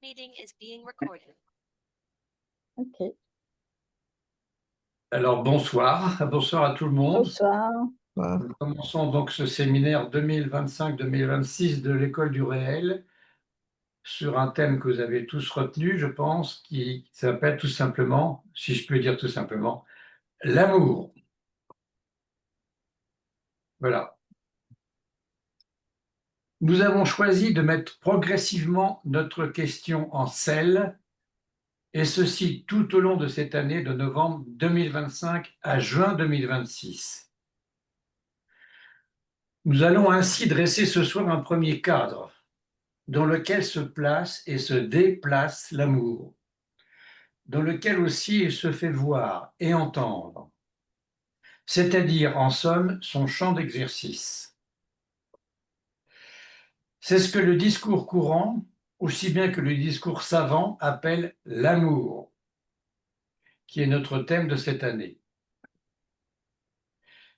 Meeting is being recorded. Ok. Alors bonsoir, bonsoir à tout le monde. Bonsoir. Nous commençons donc ce séminaire 2025-2026 de l'École du réel sur un thème que vous avez tous retenu, je pense, qui s'appelle tout simplement, si je peux dire tout simplement, l'amour. Voilà. Nous avons choisi de mettre progressivement notre question en selle, et ceci tout au long de cette année de novembre 2025 à juin 2026. Nous allons ainsi dresser ce soir un premier cadre dans lequel se place et se déplace l'amour, dans lequel aussi il se fait voir et entendre, c'est-à-dire en somme son champ d'exercice. C'est ce que le discours courant, aussi bien que le discours savant, appelle l'amour, qui est notre thème de cette année.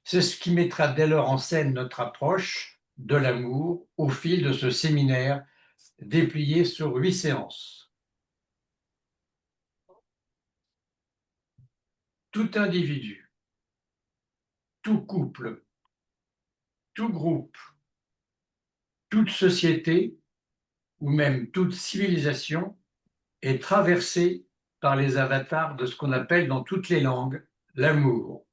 C'est ce qui mettra dès lors en scène notre approche de l'amour au fil de ce séminaire déplié sur 8 séances. Tout individu, tout couple, tout groupe, toute société ou même toute civilisation est traversée par les avatars de ce qu'on appelle dans toutes les langues l'amour.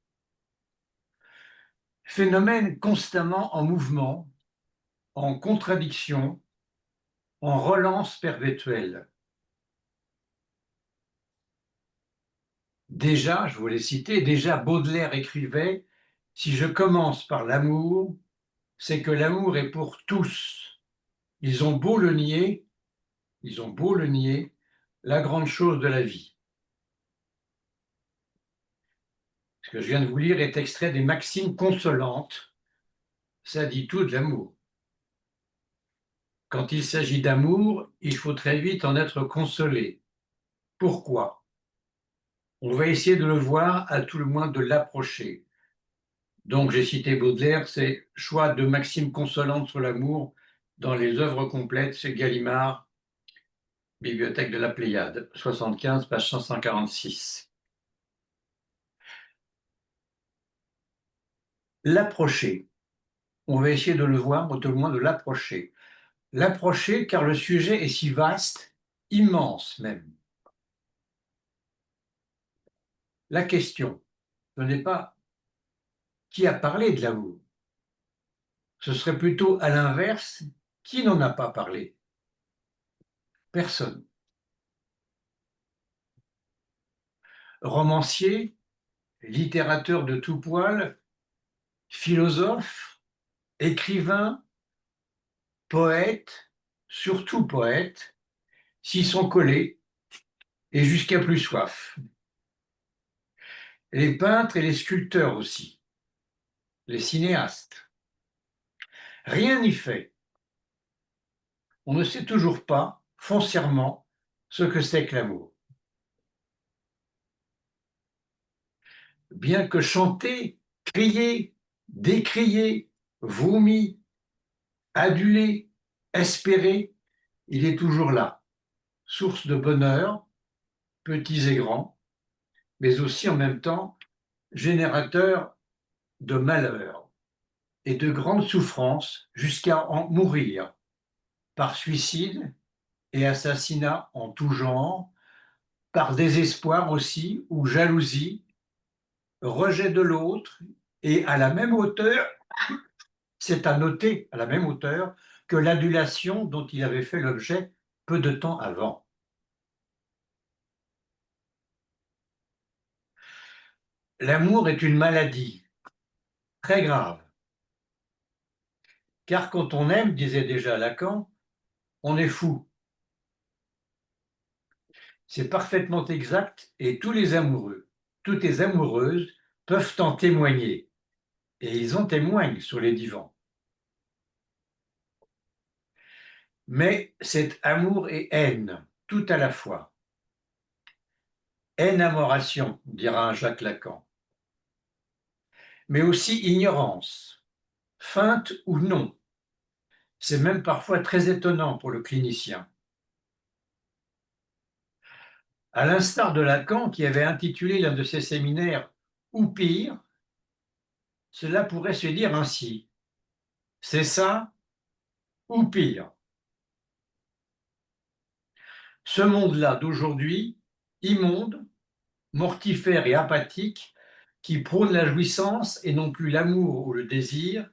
Phénomène constamment en mouvement, en contradiction, en relance perpétuelle. Déjà, je vous l'ai cité, déjà Baudelaire écrivait « Si je commence par l'amour, c'est que l'amour est pour tous. Ils ont beau le nier, la grande chose de la vie. » Ce que je viens de vous lire est extrait des Maximes consolantes. Ça dit tout de l'amour. Quand il s'agit d'amour, il faut très vite en être consolé. Pourquoi? On va essayer de le voir, à tout le moins de l'approcher. Donc j'ai cité Baudelaire, c'est choix de Maximes consolantes sur l'amour dans les œuvres complètes chez Gallimard, Bibliothèque de la Pléiade, 75, page 546. L'approcher. On va essayer de le voir, ou tout le moins de l'approcher. L'approcher car le sujet est si vaste, immense même. La question, ce n'est pas qui a parlé de l'amour. Ce serait plutôt à l'inverse, qui n'en a pas parlé? Personne. Romancier, littérateur de tout poil, philosophe, écrivain, poète, surtout poète, s'y sont collés et jusqu'à plus soif. Les peintres et les sculpteurs aussi, les cinéastes. Rien n'y fait. On ne sait toujours pas, foncièrement, ce que c'est que l'amour. Bien que chanté, crié, décrié, vomi, adulé, espéré, il est toujours là, source de bonheur, petits et grands, mais aussi en même temps générateur de malheur et de grandes souffrances jusqu'à en mourir, par suicide et assassinat en tout genre, par désespoir aussi ou jalousie, rejet de l'autre, et à la même hauteur, c'est à noter à la même hauteur que l'adulation dont il avait fait l'objet peu de temps avant. L'amour est une maladie très grave, car quand on aime, disait déjà Lacan, on est fou. C'est parfaitement exact et tous les amoureux, toutes les amoureuses peuvent en témoigner. Et ils en témoignent sur les divans. Mais c'est amour et haine, tout à la fois. Haine-amoration, dira un Jacques Lacan. Mais aussi ignorance, feinte ou non. C'est même parfois très étonnant pour le clinicien. À l'instar de Lacan qui avait intitulé l'un de ses séminaires « Ou pire », cela pourrait se dire ainsi: c'est ça ou pire. Ce monde-là d'aujourd'hui, immonde, mortifère et apathique, qui prône la jouissance et non plus l'amour ou le désir,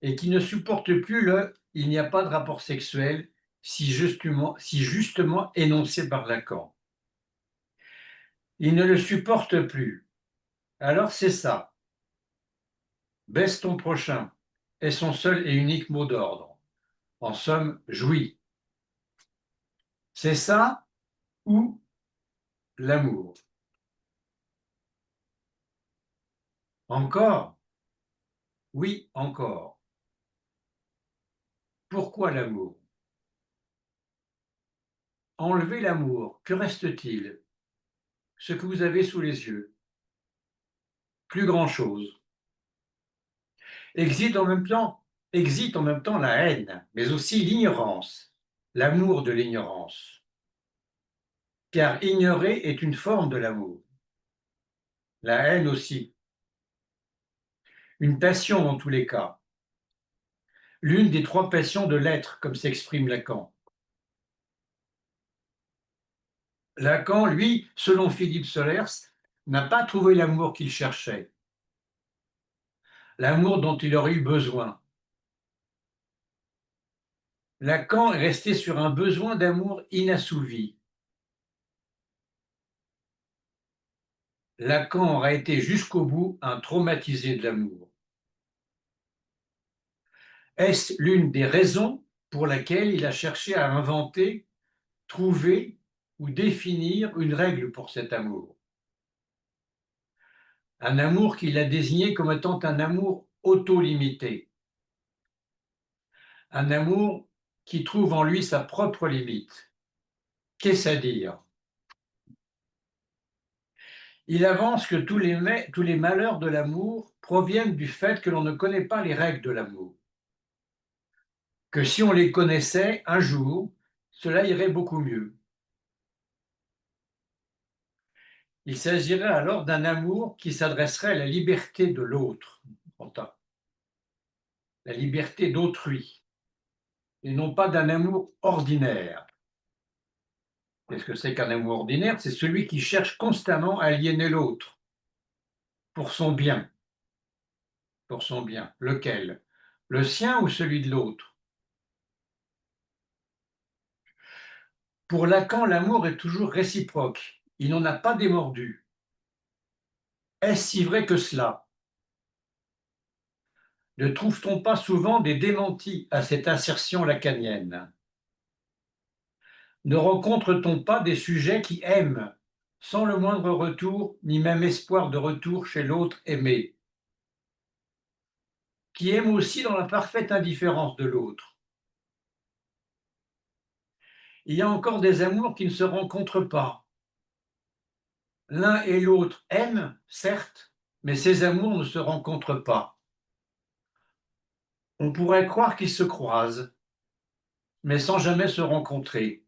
et qui ne supporte plus le « il n'y a pas de rapport sexuel » si justement énoncé par Lacan. Il ne le supporte plus. Alors c'est ça. Baisse ton prochain est son seul et unique mot d'ordre. En somme, jouis. C'est ça ou l'amour. Encore? Oui, encore. Pourquoi l'amour? Enlevez l'amour, que reste-t-il? Ce que vous avez sous les yeux. Plus grand-chose. Existe en même temps la haine, mais aussi l'ignorance, l'amour de l'ignorance. Car ignorer est une forme de l'amour. La haine aussi. Une passion dans tous les cas. L'une des trois passions de l'être, comme s'exprime Lacan. Lacan, lui, selon Philippe Solers, n'a pas trouvé l'amour qu'il cherchait, l'amour dont il aurait eu besoin. Lacan est resté sur un besoin d'amour inassouvi. Lacan aurait été jusqu'au bout un traumatisé de l'amour. Est-ce l'une des raisons pour laquelle il a cherché à inventer, trouver ou définir une règle pour cet amour? Un amour qu'il a désigné comme étant un amour auto-limité. Un amour qui trouve en lui sa propre limite. Qu'est-ce à dire? Il avance que tous les malheurs de l'amour proviennent du fait que l'on ne connaît pas les règles de l'amour. Que si on les connaissait un jour, cela irait beaucoup mieux. Il s'agirait alors d'un amour qui s'adresserait à la liberté de l'autre, la liberté d'autrui, et non pas d'un amour ordinaire. Qu'est-ce que c'est qu'un amour ordinaire? C'est celui qui cherche constamment à aliéner l'autre pour son bien. Pour son bien. Lequel? Le sien ou celui de l'autre? Pour Lacan, l'amour est toujours réciproque. Il n'en a pas démordu. Est-ce si vrai que cela? Ne trouve-t-on pas souvent des démentis à cette assertion lacanienne? Ne rencontre-t-on pas des sujets qui aiment, sans le moindre retour, ni même espoir de retour chez l'autre aimé, qui aiment aussi dans la parfaite indifférence de l'autre? Il y a encore des amours qui ne se rencontrent pas. L'un et l'autre aiment, certes, mais ces amours ne se rencontrent pas. On pourrait croire qu'ils se croisent, mais sans jamais se rencontrer.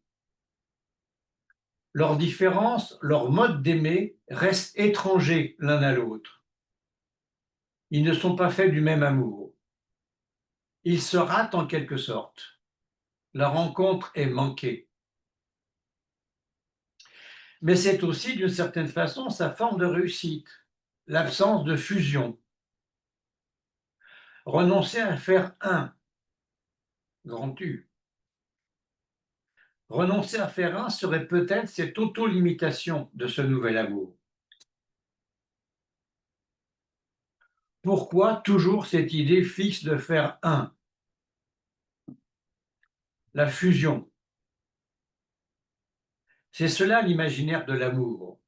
Leurs différences, leur mode d'aimer restent étrangers l'un à l'autre. Ils ne sont pas faits du même amour. Ils se ratent en quelque sorte. La rencontre est manquée. Mais c'est aussi, d'une certaine façon, sa forme de réussite, l'absence de fusion. Renoncer à faire un, grand U. Renoncer à faire un serait peut-être cette auto-limitation de ce nouvel amour. Pourquoi toujours cette idée fixe de faire un? La fusion. C'est cela l'imaginaire de l'amour.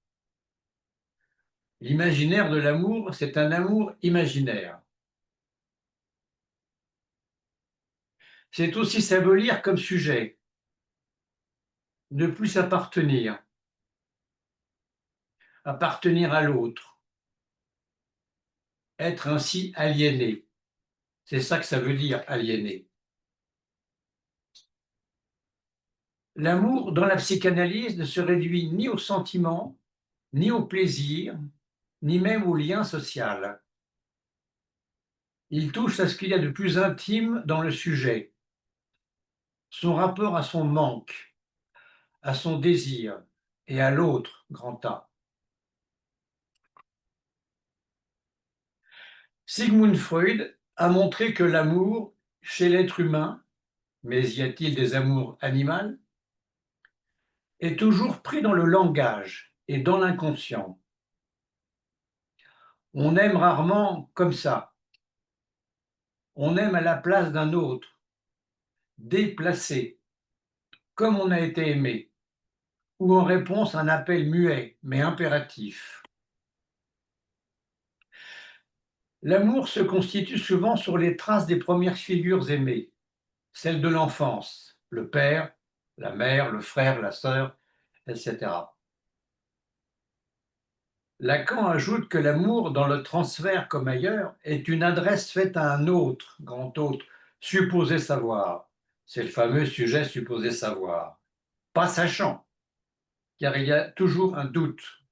L'imaginaire de l'amour, c'est un amour imaginaire. C'est aussi s'abolir comme sujet, ne plus s'appartenir, appartenir à l'autre, être ainsi aliéné. C'est ça que ça veut dire aliéné. L'amour dans la psychanalyse ne se réduit ni au sentiment, ni au plaisir, ni même au lien social. Il touche à ce qu'il y a de plus intime dans le sujet, son rapport à son manque, à son désir et à l'autre, grand A. Sigmund Freud a montré que l'amour, chez l'être humain, mais y a-t-il des amours animales, est toujours pris dans le langage et dans l'inconscient. On aime rarement comme ça. On aime à la place d'un autre, déplacé, comme on a été aimé, ou en réponse à un appel muet mais impératif. L'amour se constitue souvent sur les traces des premières figures aimées, celles de l'enfance, le père, la mère, le frère, la sœur, etc. Lacan ajoute que l'amour, dans le transfert comme ailleurs, est une adresse faite à un autre, grand autre, supposé savoir. C'est le fameux sujet supposé savoir. Pas sachant, car il y a toujours un doute.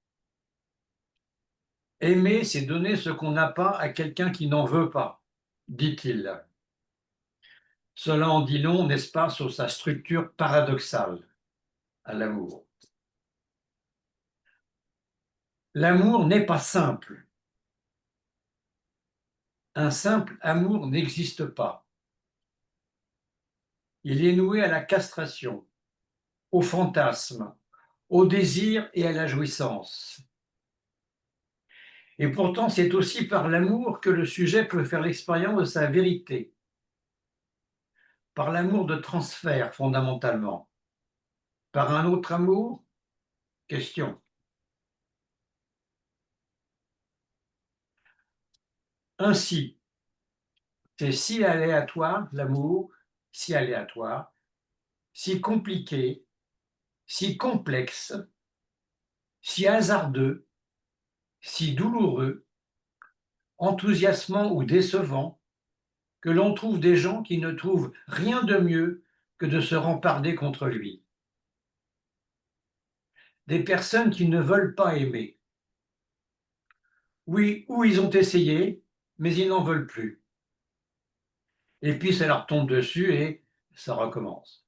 Aimer, c'est donner ce qu'on n'a pas à quelqu'un qui n'en veut pas, dit-il. Cela en dit long, n'est-ce pas, sur sa structure paradoxale à l'amour. L'amour n'est pas simple. Un simple amour n'existe pas. Il est noué à la castration, au fantasme, au désir et à la jouissance. Et pourtant, c'est aussi par l'amour que le sujet peut faire l'expérience de sa vérité, par l'amour de transfert fondamentalement. Par un autre amour? Question. Ainsi, c'est si aléatoire, l'amour, si aléatoire, si compliqué, si complexe, si hasardeux, si douloureux, enthousiasmant ou décevant, que l'on trouve des gens qui ne trouvent rien de mieux que de se remparder contre lui. Des personnes qui ne veulent pas aimer. Oui, ou ils ont essayé, mais ils n'en veulent plus. Et puis ça leur tombe dessus et ça recommence.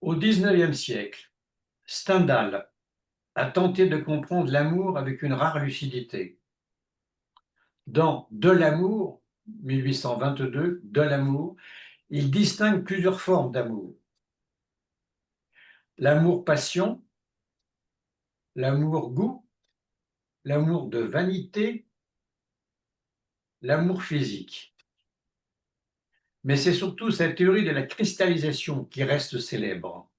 Au XIXe siècle, Stendhal a tenté de comprendre l'amour avec une rare lucidité. Dans De l'amour, 1822, De l'amour, il distingue plusieurs formes d'amour. L'amour-passion, l'amour-goût, l'amour de vanité, l'amour physique. Mais c'est surtout cette théorie de la cristallisation qui reste célèbre.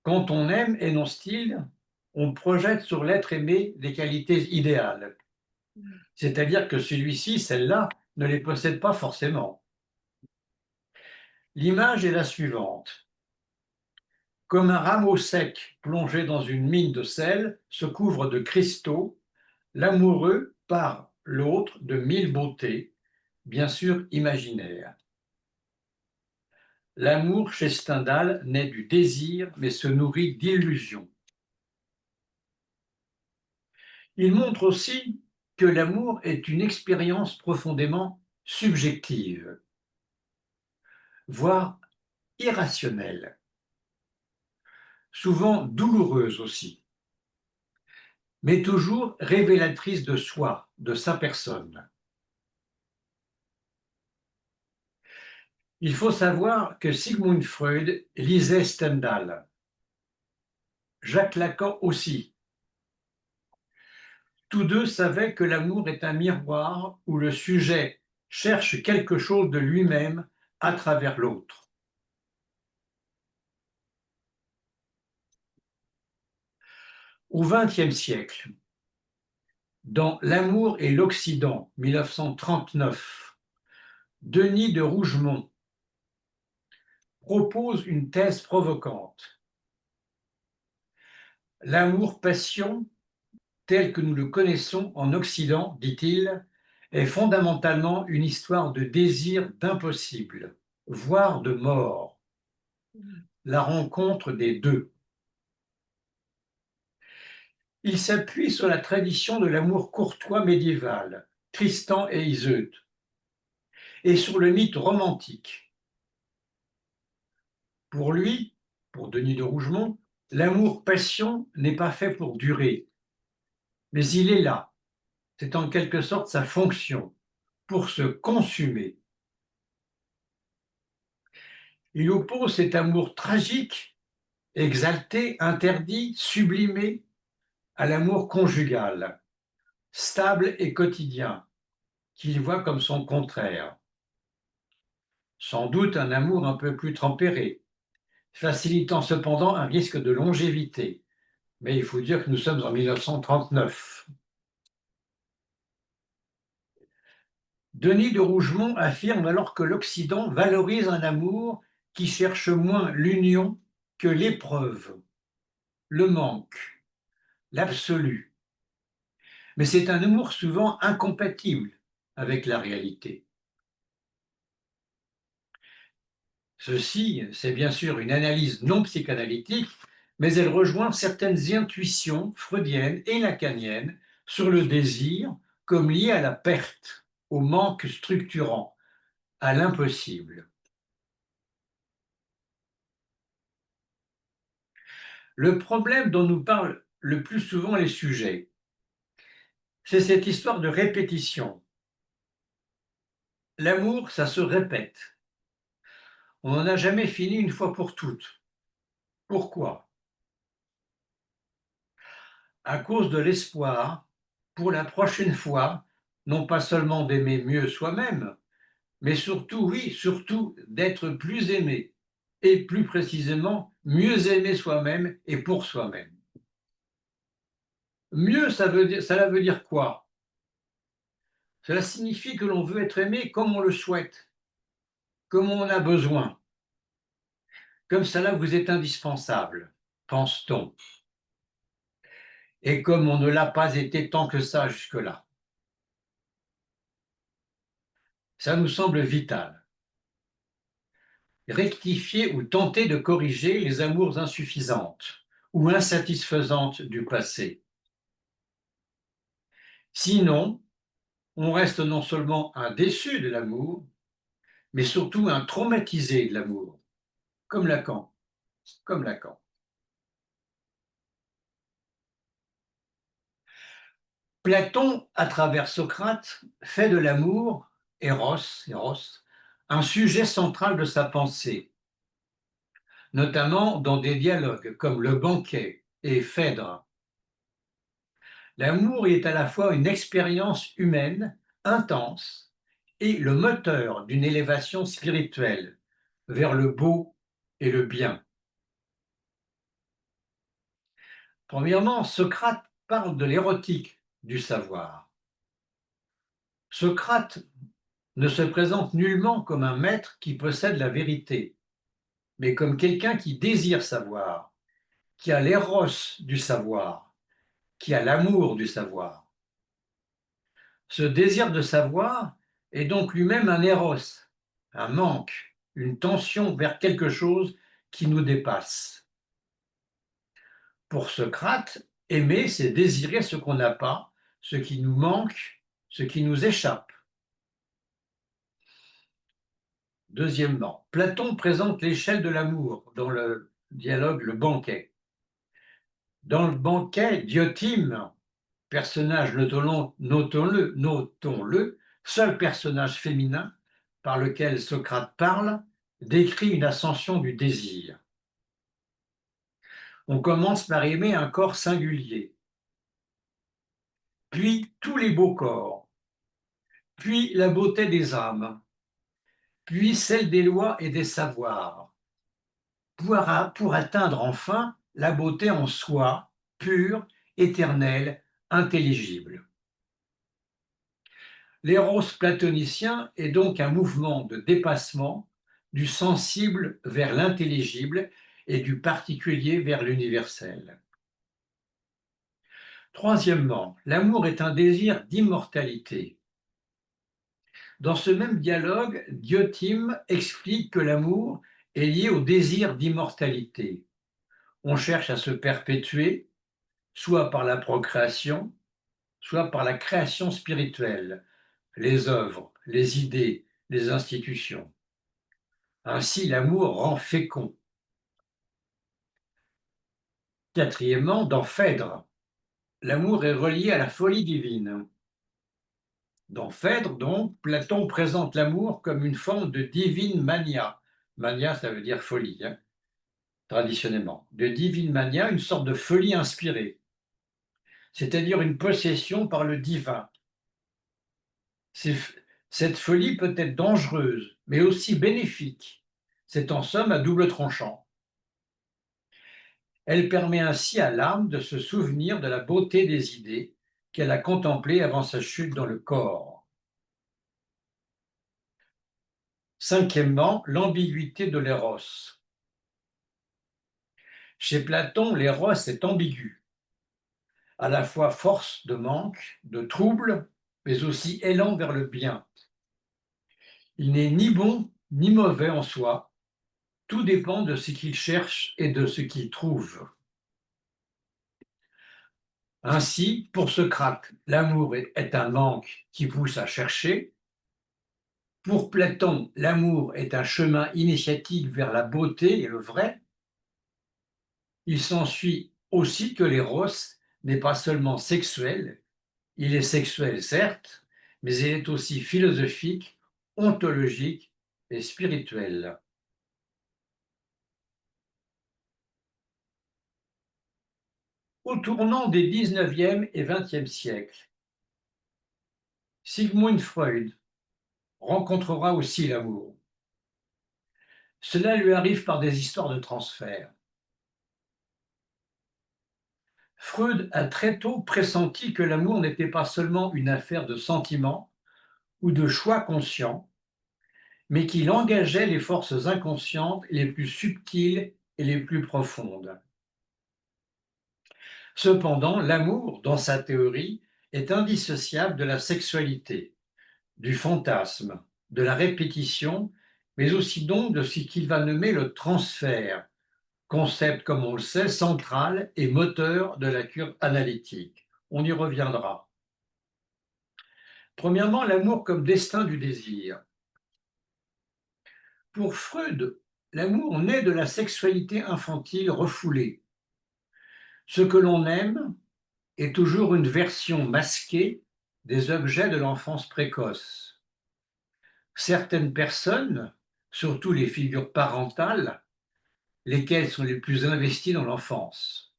Quand on aime, énonce-t-il, on projette sur l'être aimé des qualités idéales. C'est-à-dire que celui-ci, celle-là, ne les possède pas forcément. L'image est la suivante. Comme un rameau sec plongé dans une mine de sel se couvre de cristaux, l'amoureux part l'autre de mille beautés, bien sûr imaginaires. L'amour chez Stendhal naît du désir, mais se nourrit d'illusions. Il montre aussi que l'amour est une expérience profondément subjective, voire irrationnelle, souvent douloureuse aussi, mais toujours révélatrice de soi, de sa personne. Il faut savoir que Sigmund Freud lisait Stendhal, Jacques Lacan aussi. Tous deux savaient que l'amour est un miroir où le sujet cherche quelque chose de lui-même à travers l'autre. Au XXe siècle, dans L'amour et l'Occident, 1939, Denis de Rougemont propose une thèse provocante. L'amour-passion, tel que nous le connaissons en Occident, dit-il, est fondamentalement une histoire de désir d'impossible, voire de mort, la rencontre des deux. Il s'appuie sur la tradition de l'amour courtois médiéval, Tristan et Iseut, et sur le mythe romantique. Pour lui, pour Denis de Rougemont, l'amour-passion n'est pas fait pour durer, mais il est là. C'est en quelque sorte sa fonction, pour se consumer. Il oppose cet amour tragique, exalté, interdit, sublimé, à l'amour conjugal, stable et quotidien, qu'il voit comme son contraire. Sans doute un amour un peu plus tempéré, facilitant cependant un risque de longévité. Mais il faut dire que nous sommes en 1939. Denis de Rougemont affirme alors que l'Occident valorise un amour qui cherche moins l'union que l'épreuve, le manque, l'absolu. Mais c'est un amour souvent incompatible avec la réalité. Ceci, c'est bien sûr une analyse non psychanalytique, mais elle rejoint certaines intuitions freudiennes et lacaniennes sur le désir comme lié à la perte, au manque structurant, à l'impossible. Le problème dont nous parlent le plus souvent les sujets, c'est cette histoire de répétition. L'amour, ça se répète. On n'en a jamais fini une fois pour toutes. Pourquoi? À cause de l'espoir, pour la prochaine fois, non pas seulement d'aimer mieux soi-même, mais surtout, oui, surtout d'être plus aimé, et plus précisément, mieux aimé soi-même et pour soi-même. Mieux, cela veut dire quoi? Cela signifie que l'on veut être aimé comme on le souhaite, comme on en a besoin, comme cela vous est indispensable, pense-t-on, et comme on ne l'a pas été tant que ça jusque-là. Ça nous semble vital. Rectifier ou tenter de corriger les amours insuffisantes ou insatisfaisantes du passé. Sinon, on reste non seulement un déçu de l'amour, mais surtout un traumatisé de l'amour, comme Lacan, comme Lacan. Platon, à travers Socrate, fait de l'amour, Eros, un sujet central de sa pensée, notamment dans des dialogues comme Le Banquet et Phèdre. L'amour est à la fois une expérience humaine intense et le moteur d'une élévation spirituelle vers le beau et le bien. Premièrement, Socrate parle de l'érotique du savoir. Socrate ne se présente nullement comme un maître qui possède la vérité, mais comme quelqu'un qui désire savoir, qui a l'éros du savoir, qui a l'amour du savoir. Ce désir de savoir est donc lui-même un éros, un manque, une tension vers quelque chose qui nous dépasse. Pour Socrate, aimer, c'est désirer ce qu'on n'a pas, ce qui nous manque, ce qui nous échappe. Deuxièmement, Platon présente l'échelle de l'amour dans le dialogue Le Banquet. Dans le Banquet, Diotime, personnage, notons-le, seul personnage féminin par lequel Socrate parle, décrit une ascension du désir. On commence par aimer un corps singulier, puis tous les beaux corps, puis la beauté des âmes, puis celle des lois et des savoirs, pour atteindre enfin la beauté en soi, pure, éternelle, intelligible. L'éros platonicien est donc un mouvement de dépassement du sensible vers l'intelligible et du particulier vers l'universel. Troisièmement, l'amour est un désir d'immortalité. Dans ce même dialogue, Diotime explique que l'amour est lié au désir d'immortalité. On cherche à se perpétuer, soit par la procréation, soit par la création spirituelle, les œuvres, les idées, les institutions. Ainsi, l'amour rend fécond. Quatrièmement, dans Phèdre, l'amour est relié à la folie divine. Dans Phèdre, donc, Platon présente l'amour comme une forme de divine mania. Mania, ça veut dire folie, hein, traditionnellement. De divine mania, une sorte de folie inspirée, c'est-à-dire une possession par le divin. Cette folie peut être dangereuse, mais aussi bénéfique. C'est en somme à double tranchant. Elle permet ainsi à l'âme de se souvenir de la beauté des idées qu'elle a contemplées avant sa chute dans le corps. Cinquièmement, l'ambiguïté de l'éros. Chez Platon, l'éros est ambigu, à la fois force de manque, de trouble, mais aussi élan vers le bien. Il n'est ni bon ni mauvais en soi, tout dépend de ce qu'il cherche et de ce qu'il trouve. Ainsi, pour Socrate, l'amour est un manque qui pousse à chercher. Pour Platon, l'amour est un chemin initiatique vers la beauté et le vrai. Il s'ensuit aussi que l'éros n'est pas seulement sexuel, il est sexuel certes, mais il est aussi philosophique, ontologique et spirituel. Au tournant des 19e et 20e siècles, Sigmund Freud rencontrera aussi l'amour. Cela lui arrive par des histoires de transfert. Freud a très tôt pressenti que l'amour n'était pas seulement une affaire de sentiments ou de choix conscients, mais qu'il engageait les forces inconscientes les plus subtiles et les plus profondes. Cependant, l'amour, dans sa théorie, est indissociable de la sexualité, du fantasme, de la répétition, mais aussi donc de ce qu'il va nommer le transfert, concept, comme on le sait, central et moteur de la cure analytique. On y reviendra. Premièrement, l'amour comme destin du désir. Pour Freud, l'amour naît de la sexualité infantile refoulée. Ce que l'on aime est toujours une version masquée des objets de l'enfance précoce. Certaines personnes, surtout les figures parentales, lesquelles sont les plus investies dans l'enfance.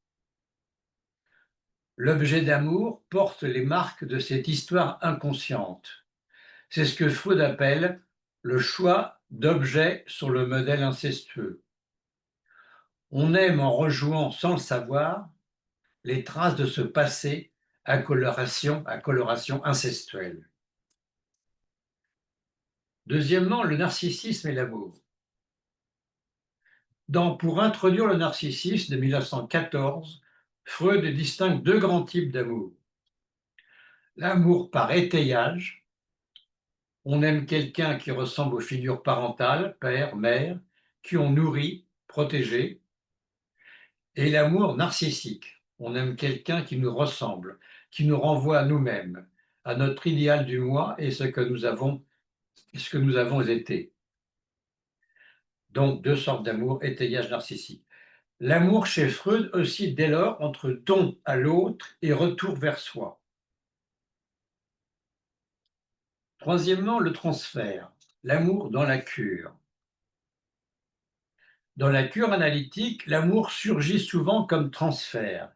L'objet d'amour porte les marques de cette histoire inconsciente. C'est ce que Freud appelle le choix d'objets sur le modèle incestueux. On aime en rejouant sans le savoir les traces de ce passé à coloration incestuelle. Deuxièmement, le narcissisme et l'amour. Pour introduire le narcissisme de 1914, Freud distingue deux grands types d'amour. L'amour par étayage. On aime quelqu'un qui ressemble aux figures parentales, père, mère, qui ont nourri, protégé. Et l'amour narcissique. On aime quelqu'un qui nous ressemble, qui nous renvoie à nous-mêmes, à notre idéal du moi et ce que nous avons été. Donc, deux sortes d'amour, étayage narcissique. L'amour chez Freud oscille dès lors entre don à l'autre et retour vers soi. Troisièmement, le transfert, l'amour dans la cure. Dans la cure analytique, l'amour surgit souvent comme transfert.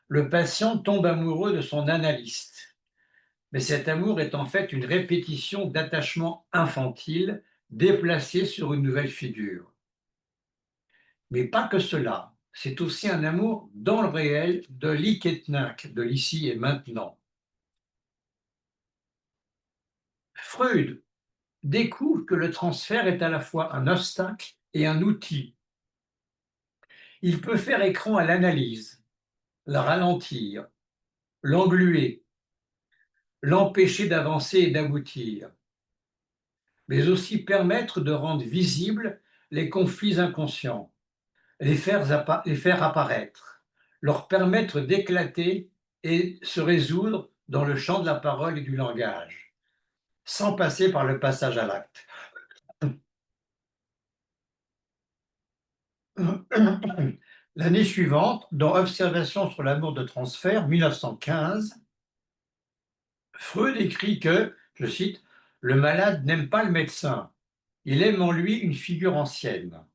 Le patient tombe amoureux de son analyste, mais cet amour est en fait une répétition d'attachement infantile déplacé sur une nouvelle figure. Mais pas que cela, c'est aussi un amour dans le réel de l'iketnak, de l'ici et maintenant. Freud découvre que le transfert est à la fois un obstacle et un outil. Il peut faire écran à l'analyse, la ralentir, l'engluer, l'empêcher d'avancer et d'aboutir. mais aussi permettre de rendre visibles les conflits inconscients, les faire apparaître, leur permettre d'éclater et se résoudre dans le champ de la parole et du langage, sans passer par le passage à l'acte. L'année suivante, dans Observations sur l'amour de transfert, 1915, Freud écrit que, je cite, le malade n'aime pas le médecin, il aime en lui une figure ancienne.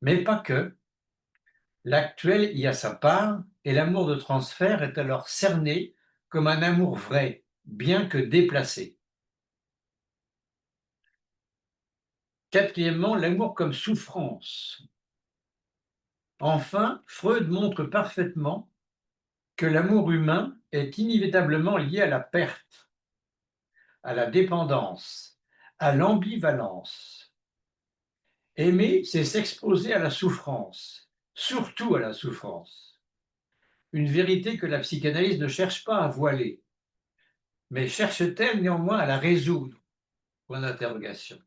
Mais pas que. L'actuel y a sa part, et l'amour de transfert est alors cerné comme un amour vrai, bien que déplacé. Quatrièmement, l'amour comme souffrance. Enfin, Freud montre parfaitement que l'amour humain est inévitablement lié à la perte, à la dépendance, à l'ambivalence. Aimer, c'est s'exposer à la souffrance, surtout à la souffrance. Une vérité que la psychanalyse ne cherche pas à voiler, mais cherche-t-elle néanmoins à la résoudre? Point d'interrogation.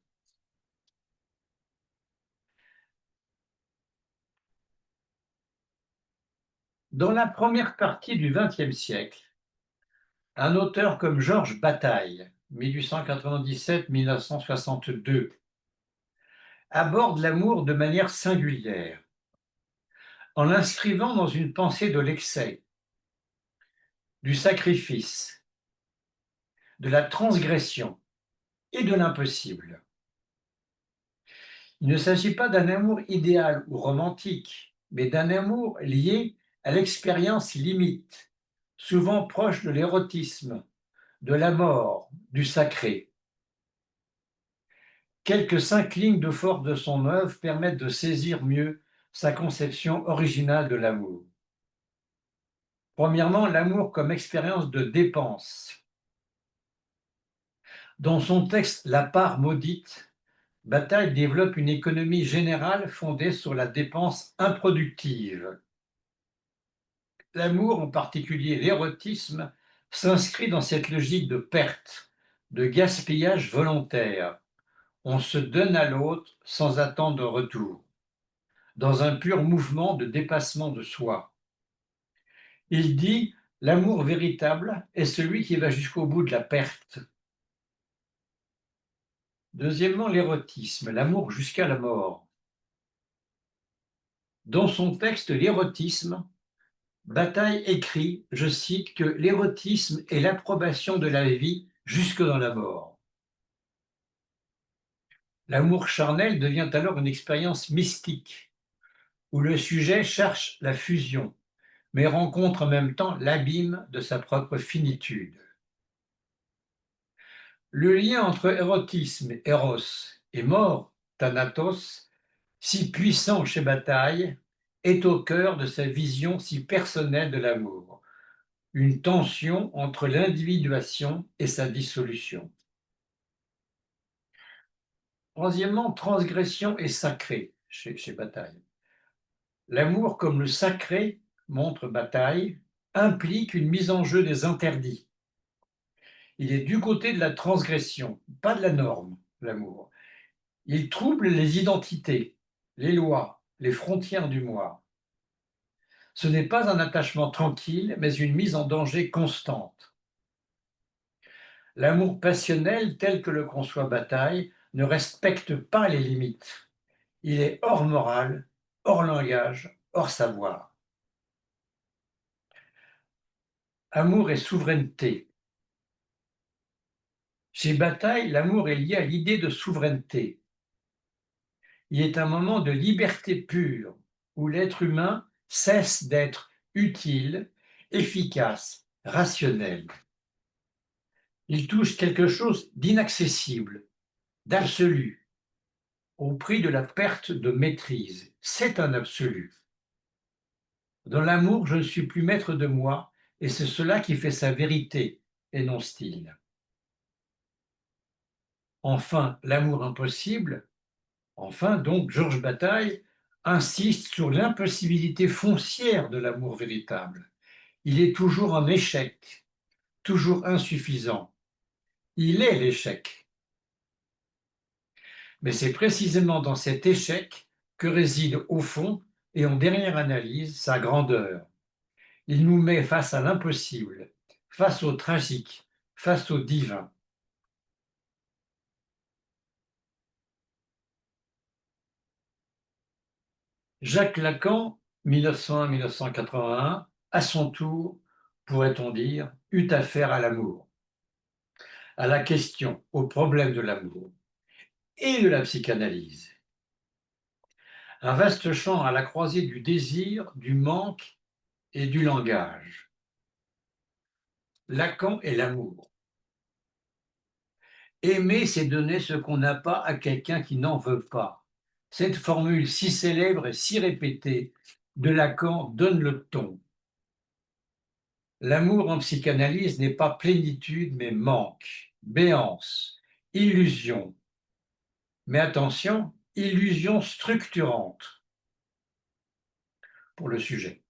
Dans la première partie du XXe siècle, un auteur comme Georges Bataille, 1897-1962, aborde l'amour de manière singulière, en l'inscrivant dans une pensée de l'excès, du sacrifice, de la transgression et de l'impossible. Il ne s'agit pas d'un amour idéal ou romantique, mais d'un amour lié à l'expérience limite, souvent proche de l'érotisme, de la mort, du sacré. Quelques 5 lignes de force de son œuvre permettent de saisir mieux sa conception originale de l'amour. Premièrement, l'amour comme expérience de dépense. Dans son texte La part maudite, Bataille développe une économie générale fondée sur la dépense improductive. L'amour, en particulier l'érotisme, s'inscrit dans cette logique de perte, de gaspillage volontaire. On se donne à l'autre sans attendre de retour, dans un pur mouvement de dépassement de soi. Il dit: l'amour véritable est celui qui va jusqu'au bout de la perte. Deuxièmement, l'érotisme, l'amour jusqu'à la mort. Dans son texte L'érotisme, Bataille écrit, je cite, que l'érotisme est l'approbation de la vie jusque dans la mort. L'amour charnel devient alors une expérience mystique, où le sujet cherche la fusion, mais rencontre en même temps l'abîme de sa propre finitude. Le lien entre érotisme, éros, et mort, thanatos, si puissant chez Bataille, est au cœur de sa vision si personnelle de l'amour, une tension entre l'individuation et sa dissolution. Troisièmement, transgression et sacré chez Bataille. L'amour comme le sacré, montre Bataille, implique une mise en jeu des interdits. Il est du côté de la transgression, pas de la norme, l'amour. Il trouble les identités, les lois, les frontières du moi. Ce n'est pas un attachement tranquille, mais une mise en danger constante. L'amour passionnel, tel que le conçoit Bataille, ne respecte pas les limites. Il est hors morale, hors langage, hors savoir. Amour et souveraineté. Chez Bataille, l'amour est lié à l'idée de souveraineté. Il est un moment de liberté pure, où l'être humain cesse d'être utile, efficace, rationnel. Il touche quelque chose d'inaccessible, d'absolu, au prix de la perte de maîtrise. C'est un absolu. Dans l'amour, je ne suis plus maître de moi, et c'est cela qui fait sa vérité, énonce-t-il. Enfin, l'amour impossible, enfin donc Georges Bataille insiste sur l'impossibilité foncière de l'amour véritable. Il est toujours en échec, toujours insuffisant. il est l'échec. Mais c'est précisément dans cet échec que réside au fond et en dernière analyse sa grandeur. Il nous met face à l'impossible, face au tragique, face au divin. Jacques Lacan, 1901-1981, à son tour, pourrait-on dire, eut affaire à l'amour, à la question, au problème de l'amour et de la psychanalyse. Un vaste champ à la croisée du désir, du manque et du langage. Lacan et l'amour. Aimer, c'est donner ce qu'on n'a pas à quelqu'un qui n'en veut pas. Cette formule si célèbre et si répétée de Lacan donne le ton. L'amour en psychanalyse n'est pas plénitude, mais manque, béance, illusion. Mais attention, illusion structurante pour le sujet.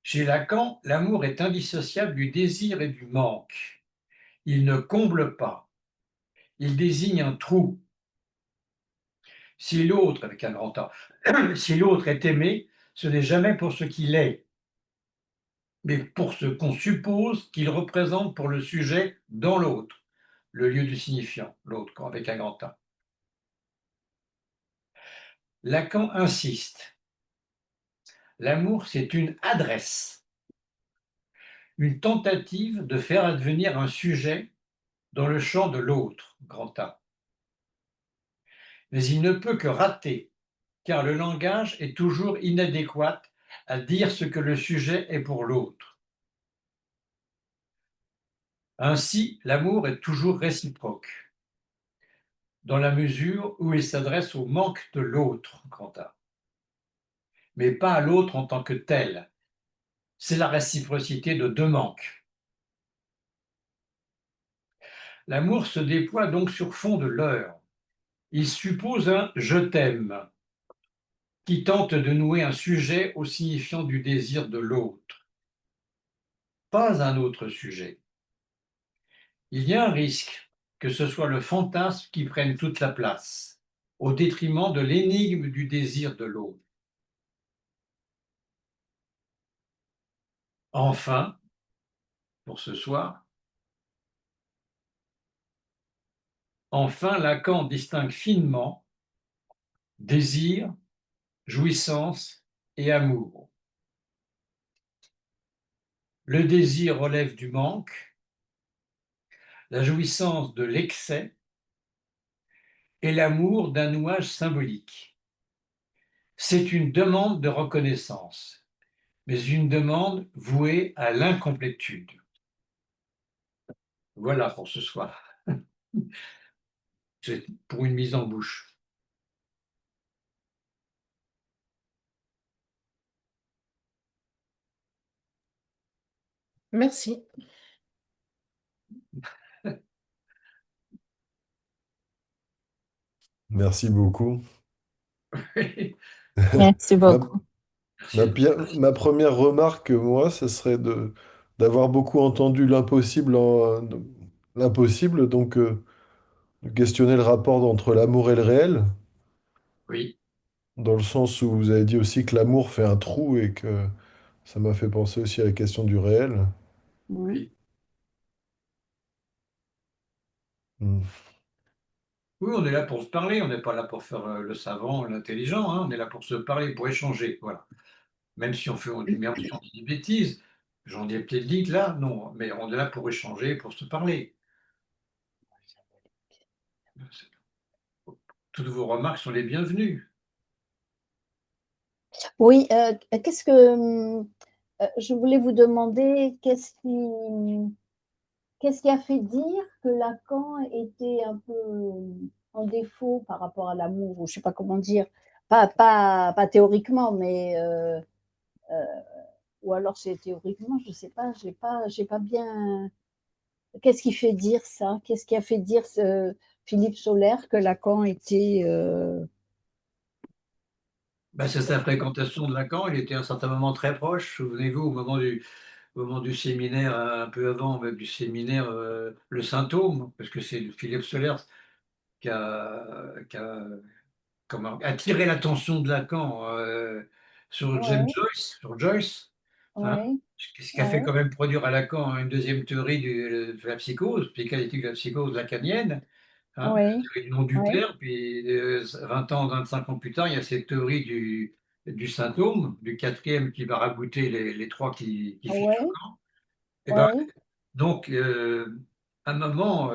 Chez Lacan, l'amour est indissociable du désir et du manque. Il ne comble pas, il désigne un trou. Si l'autre, avec un grand A, si l'autre est aimé, ce n'est jamais pour ce qu'il est, mais pour ce qu'on suppose qu'il représente pour le sujet dans l'autre, le lieu du signifiant, l'autre, avec un grand A. Lacan insiste. L'amour, c'est une adresse, une tentative de faire advenir un sujet dans le champ de l'autre, grand A. Mais il ne peut que rater, car le langage est toujours inadéquat à dire ce que le sujet est pour l'autre. Ainsi, l'amour est toujours réciproque, dans la mesure où il s'adresse au manque de l'autre, grand A, mais pas à l'autre en tant que tel. C'est la réciprocité de deux manques. L'amour se déploie donc sur fond de leurre. Il suppose un je t'aime qui tente de nouer un sujet au signifiant du désir de l'autre, pas un autre sujet. Il y a un risque que ce soit le fantasme qui prenne toute la place, au détriment de l'énigme du désir de l'autre. Enfin, pour ce soir, enfin Lacan distingue finement désir, jouissance et amour. Le désir relève du manque, la jouissance de l'excès et l'amour d'un nouage symbolique. C'est une demande de reconnaissance, mais une demande vouée à l'incomplétude. Voilà pour ce soir. C'est pour une mise en bouche. Merci. Merci beaucoup. Merci Ma, beaucoup. ma première remarque, moi, ce serait d'avoir beaucoup entendu l'impossible, donc de questionner le rapport entre l'amour et le réel, Oui, dans le sens où vous avez dit aussi que l'amour fait un trou et que ça m'a fait penser aussi à la question du réel. Mhm. oui. Hmm. Oui, on est là pour se parler, on n'est pas là pour faire le savant, l'intelligent, hein. On est là pour se parler, pour échanger, voilà. Même si même si on dit des bêtises, j'en ai peut-être dit là, non, mais on est là pour échanger, pour se parler. Toutes vos remarques sont les bienvenues. Oui, qu'est-ce que je voulais vous demander, qu'est-ce qui a fait dire que Lacan était un peu en défaut par rapport à l'amour, ou je sais pas comment dire, pas théoriquement, mais ou alors c'est théoriquement, je sais pas, j'ai pas bien. Qu'est-ce qui fait dire ça? Qu'est-ce qui a fait dire Philippe Sollaire que Lacan était Ben, c'est sa fréquentation de Lacan, il était à un certain moment très proche, souvenez-vous, au moment au moment du séminaire, un peu avant même du séminaire, le symptôme, parce que c'est Philippe Solers qui a comment, attiré l'attention de Lacan sur James Ouais, Joyce, sur Joyce, hein, ouais, ce qui a fait ouais, quand même produire à Lacan une deuxième théorie de la psychose, psychanalytique de la psychose lacanienne, hein, ouais, la théorie du nom du ouais, père, puis 20 ans, 25 ans plus tard, il y a cette théorie du symptôme, du quatrième qui va rabouter les trois qui suivent ouais, Lacan. Et ben, ouais, donc, à un moment,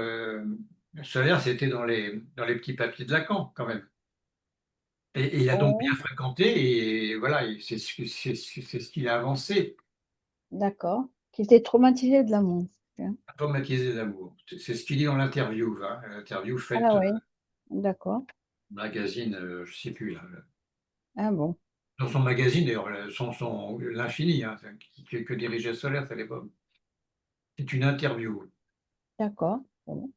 Solers était dans les petits papiers de Lacan, quand même. Et il a donc ouais, bien fréquenté, et voilà, c'est ce qu'il a avancé, d'accord. Qui était traumatisé de l'amour. Hein. Automatiser l'amour. C'est ce qu'il dit dans l'interview, hein, l'interview faite Ah ouais, d'accord. au magazine, je ne sais plus, là, Ah bon, dans son magazine, d'ailleurs, l'Infini, hein, que dirigeait Solers à l'époque. C'est une interview d'accord. Bon.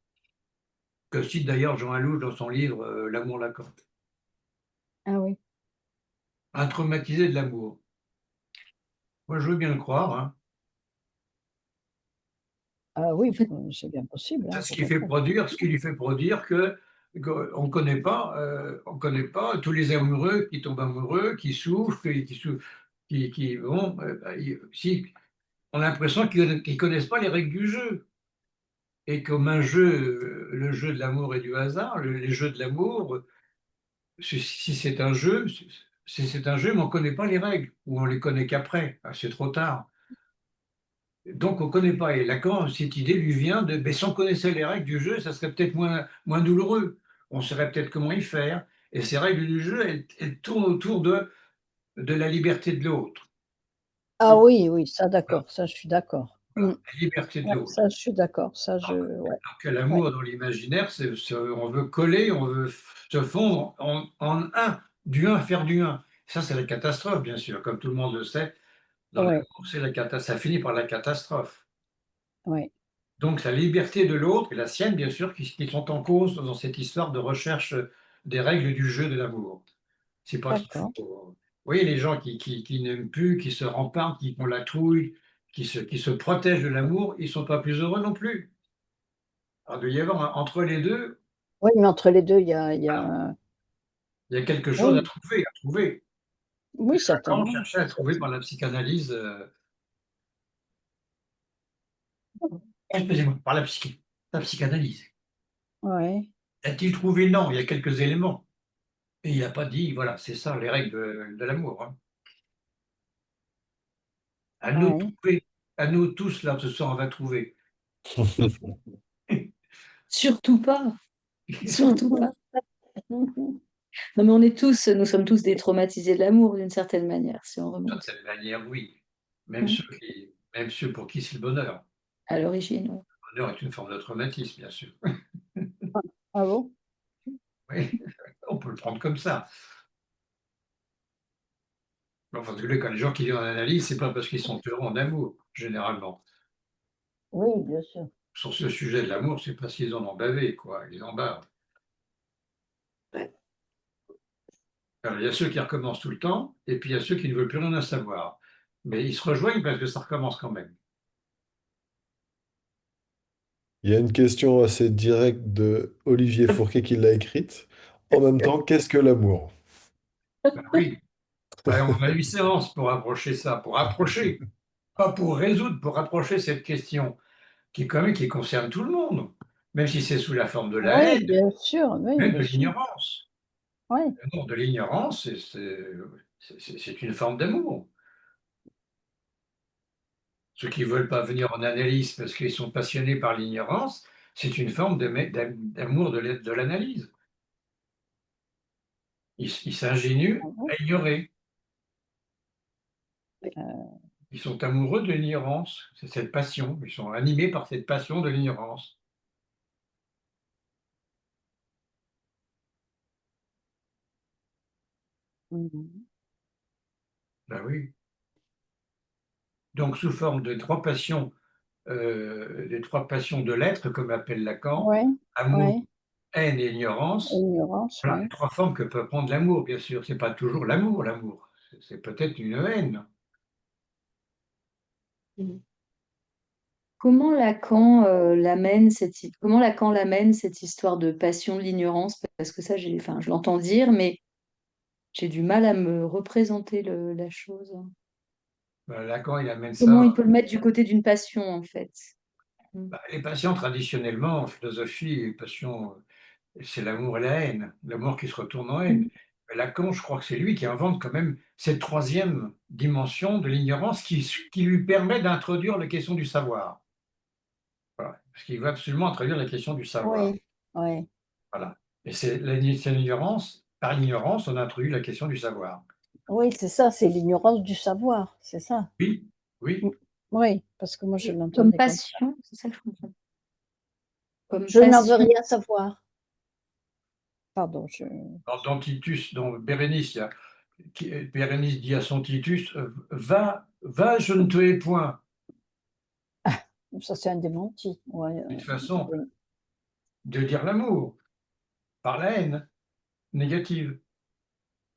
que cite d'ailleurs Jean Alouche dans son livre L'amour Lacan. Ah oui. Un traumatisé de l'amour. Moi, je veux bien le croire, hein. Ah oui, c'est bien possible, C'est hein, ce tout qui à fait fait. produire, ce qui lui fait produire que qu'on ne connaît pas tous les amoureux qui tombent amoureux, qui souffrent, qui bon, bah, si, on a l'impression qu'ils ne connaissent pas les règles du jeu. Et comme un jeu, le jeu de l'amour et du hasard, les jeux de l'amour, si c'est un jeu, si c'est un jeu, mais on ne connaît pas les règles, ou on les connaît qu'après, ah, c'est trop tard. Donc on ne connaît pas. Et Lacan, cette idée lui vient de, ben, si on connaissait les règles du jeu, ça serait peut-être moins douloureux. On saurait peut-être comment y faire. Et ces règles du jeu, elles tournent autour de la liberté de l'autre. Ah Et oui, oui, ça voilà, d'accord, ça je suis d'accord. voilà, la liberté de Ouais, l'autre. ça je suis d'accord, ça je Alors ouais, alors que ouais, l'amour dans l'imaginaire, on veut coller, on veut se fondre en un, du un, faire du un. Ça, c'est la catastrophe, bien sûr. Comme tout le monde le sait, dans ouais, l'amour, c'est la catastrophe. Ça finit par la catastrophe. ouais, Donc la liberté de l'autre et la sienne, bien sûr, qui sont en cause dans cette histoire de recherche des règles du jeu de l'amour. C'est pas qu'il d'accord. faut. Vous voyez, les gens qui n'aiment plus, qui se remparent, qui font la trouille, qui se protègent de l'amour, ils ne sont pas plus heureux non plus. Alors, il doit y avoir entre les deux, Oui, mais entre les 2, il y voilà, a il y a quelque chose à oui, trouver, à trouver. oui, Lacan certainement, cherchait à trouver certain par la psychanalyse, excusez-moi, par la psychanalyse. ouais, A-t-il trouvé? Non, il y a quelques éléments. Et il n'a pas dit, voilà, c'est ça les règles de l'amour, hein. À nous de ouais. trouver, à nous tous là ce soir, on va trouver. Surtout pas, surtout pas. Non, mais nous sommes tous des traumatisés de l'amour d'une certaine manière, si on D'une remonte. certaine manière, oui. Mmh. Même ceux pour qui c'est le bonheur. À l'origine, ouais. Le bonheur est une forme de traumatisme, bien sûr. Ah bon? Oui, on peut le prendre comme ça. Enfin, en tous les cas, les gens qui viennent en analyse, c'est pas parce qu'ils sont heureux en amour, généralement. Oui, bien sûr. Sur ce sujet de l'amour, c'est parce qu'ils en ont bavé, quoi. Ils en bavent. Ouais. Alors, il y a ceux qui recommencent tout le temps, et puis il y a ceux qui ne veulent plus rien à savoir. Mais ils se rejoignent parce que ça recommence quand même. Il y a une question assez directe de Olivier Fourquet qui l'a écrite. En même temps, qu'est-ce que l'amour? Ben oui, ben, on a une séance pour approcher ça, pour approcher, pas pour résoudre, pour approcher cette question qui, quand même, qui concerne tout le monde, même si c'est sous la forme de la Oui, haine, bien sûr, oui, même bien de sûr. l'ignorance. Ouais, L'amour de l'ignorance, c'est une forme d'amour. Ceux qui ne veulent pas venir en analyse parce qu'ils sont passionnés par l'ignorance, c'est une forme d'amour de l'analyse. Ils s'ingénuent ah à ignorer. bon? Ils sont amoureux de l'ignorance. C'est cette passion. Ils sont animés par cette passion de l'ignorance. Mmh. Ben oui. Donc, sous forme de des trois passions de l'être, comme appelle Lacan, Ouais, amour, ouais, haine et ignorance, ignorance, voilà les ouais. trois formes que peut prendre l'amour, bien sûr. C'est pas toujours l'amour, l'amour. C'est peut-être une haine. Mmh. comment Lacan l'amène cette histoire de passion de l'ignorance? Parce que ça, enfin, je l'entends dire, mais j'ai du mal à me représenter la chose. Lacan, il amène Comment il ça. peut le mettre du côté d'une passion, en fait? Mm. Les passions, traditionnellement, en philosophie, les passions, c'est l'amour et la haine, l'amour qui se retourne en haine. Mm. Mais Lacan, je crois que c'est lui qui invente quand même cette troisième dimension de l'ignorance qui lui permet d'introduire la question du savoir. Voilà. Parce qu'il veut absolument introduire la question du savoir. Oui, oui. Voilà. Et c'est l'ignorance, par l'ignorance, on introduit la question du savoir. Oui, c'est ça, c'est l'ignorance du savoir, c'est ça. Oui, Mm. oui. Oui, parce que moi je Comme l'entendais comme ça. passion, c'est ça que je comprends. Comme Je n'en veux passion. rien savoir. Pardon, je... Dans Titus, dans Bérénice, Bérénice dit à son Titus, va, va, je ne te hais point. Ça c'est un démenti. Ouais, Une façon oui. de dire l'amour, par la haine négative.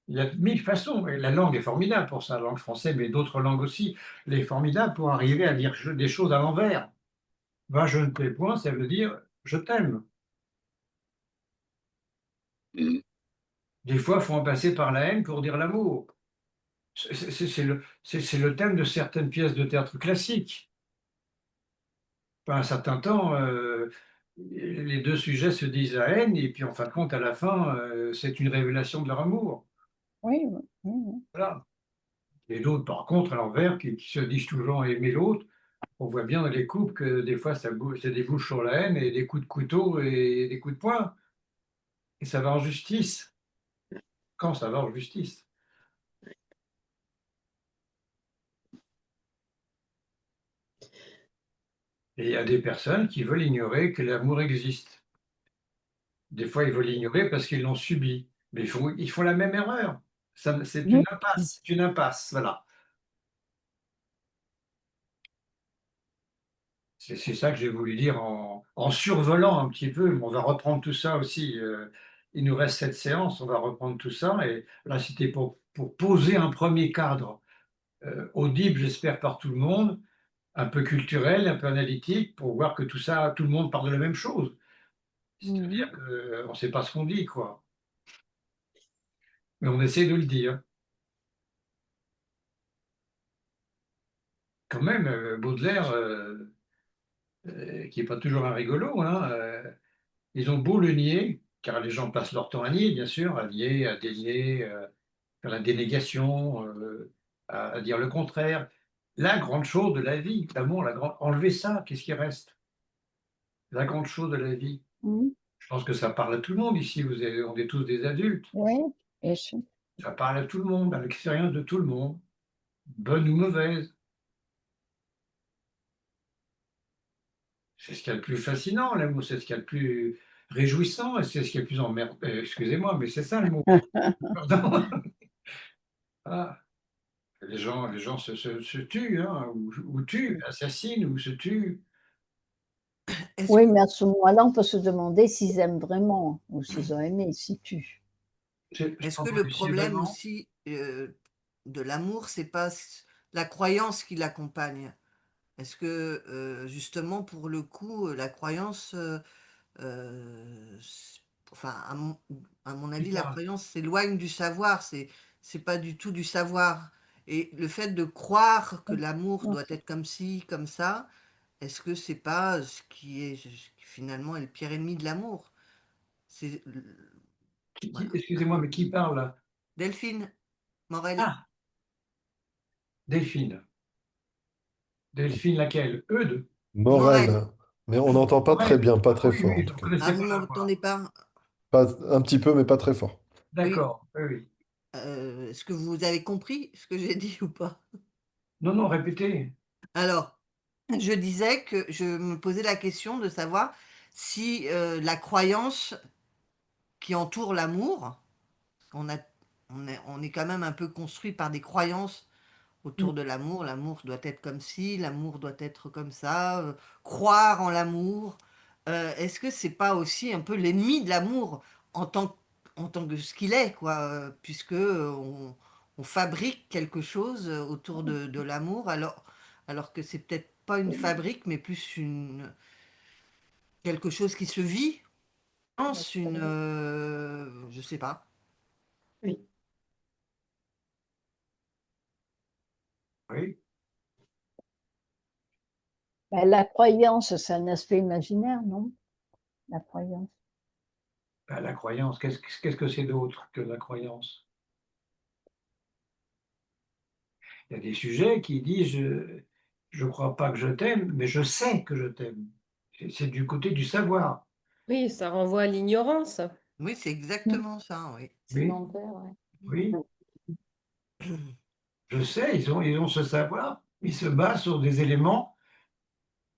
Il y a mille façons, et la langue est formidable pour ça, la langue française, mais d'autres langues aussi. Elle est formidable pour arriver à dire des choses à l'envers. Va, je ne t'ai point, ça veut dire je t'aime. Des fois, il faut en passer par la haine pour dire l'amour. C'est le thème de certaines pièces de théâtre classiques. Pendant un certain temps, les deux sujets se disent la haine, et puis en fin de compte, à la fin, c'est une révélation de leur amour. Oui, oui, oui, Voilà. Et d'autres, par contre, à l'envers, qui se disent toujours aimer l'autre. On voit bien dans les couples que des fois, ça débouche sur la haine et des coups de couteau et des coups de poing. Et ça va en justice. Quand ça va en justice. Et il y a des personnes qui veulent ignorer que l'amour existe. Des fois, ils veulent l'ignorer parce qu'ils l'ont subi. Mais ils font la même erreur. C'est oui. une impasse. C'est une impasse. Voilà. C'est ça que j'ai voulu dire en survolant un petit peu. On va reprendre tout ça aussi. Il nous reste cette séance, on va reprendre tout ça. Et là, c'était pour poser un premier cadre audible, j'espère, par tout le monde, un peu culturel, un peu analytique, pour voir que tout ça, tout le monde parle de la même chose. Mhm. C'est-à-dire qu'on ne sait pas ce qu'on dit, quoi. Mais on essaie de le dire. Quand même, Baudelaire, qui n'est pas toujours un rigolo, hein, ils ont beau le nier, car les gens passent leur temps à nier, bien sûr, à nier, à dénier, faire la dénégation, à dire le contraire. La grande chose de la vie, l'amour, enlevez ça, qu'est-ce qui reste? La grande chose de la vie. Mhm. Je pense que ça parle à tout le monde ici, on est tous des adultes. Oui, bien sûr. Ça parle à tout le monde, à l'expérience de tout le monde, bonne ou mauvaise. C'est ce qu'il y a de plus fascinant, l'amour, c'est ce qu'il y a de plus réjouissant, et c'est ce qui est le plus emmerdant. Excusez-moi, mais c'est ça le mot. Pardon. Ah, les gens se tuent, hein, ou tuent, assassinent, ou se tuent. Est-ce Oui, mais à ce moment-là, on peut se demander s'ils aiment vraiment ou s'ils ont aimé, s'ils tuent. Je est-ce pas que le entendu, c'est problème vraiment. aussi de l'amour, c'est pas la croyance qui l'accompagne? Est-ce que justement, pour le coup, la croyance, enfin, à mon Qui avis, la parle? croyance s'éloigne du savoir, c'est pas du tout du savoir. Et le fait de croire que l'amour Non, doit être comme ci, comme ça, est-ce que c'est pas ce qui finalement est le pire ennemi de l'amour? C'est voilà. Excusez-moi, mais qui parle là? Delphine Morel. Ah, Delphine. Delphine laquelle? Eudes? Morel. Morel. Mais on n'entend pas très Ouais. bien, pas Ah très oui, fort en oui, je tout ne cas. Ah, connaissais vous pas la voix. m'entendez pas? Pas, un petit peu, mais pas très fort. Oui. D'accord, oui, oui. Est-ce que vous avez compris ce que j'ai dit ou pas? Non, non, répétez. Alors, je disais que je me posais la question de savoir si la croyance qui entoure l'amour, on a, on est quand même un peu construit par des croyances Mm. autour de l'amour. L'amour doit être comme ci, l'amour doit être comme ça, croire en l'amour. Est-ce que c'est pas aussi un peu l'ennemi de l'amour en tant, en tant que ce qu'il est, quoi, puisque on fabrique quelque chose autour de l'amour, alors que c'est peut-être pas une fabrique, mais plus quelque chose qui se vit, je pense, je sais pas. Oui. Oui. Ben, la croyance, c'est un aspect imaginaire, non? La croyance. Ben, la croyance, qu'est-ce que c'est d'autre que la croyance? Il y a des sujets qui disent je crois pas que je t'aime, mais je sais que je t'aime. C'est du côté du savoir. Oui, ça renvoie à l'ignorance. Oui, c'est exactement ça, oui. C'est Oui, l'envers, ouais. oui, je sais, ils ont ce savoir. Ils se basent sur des éléments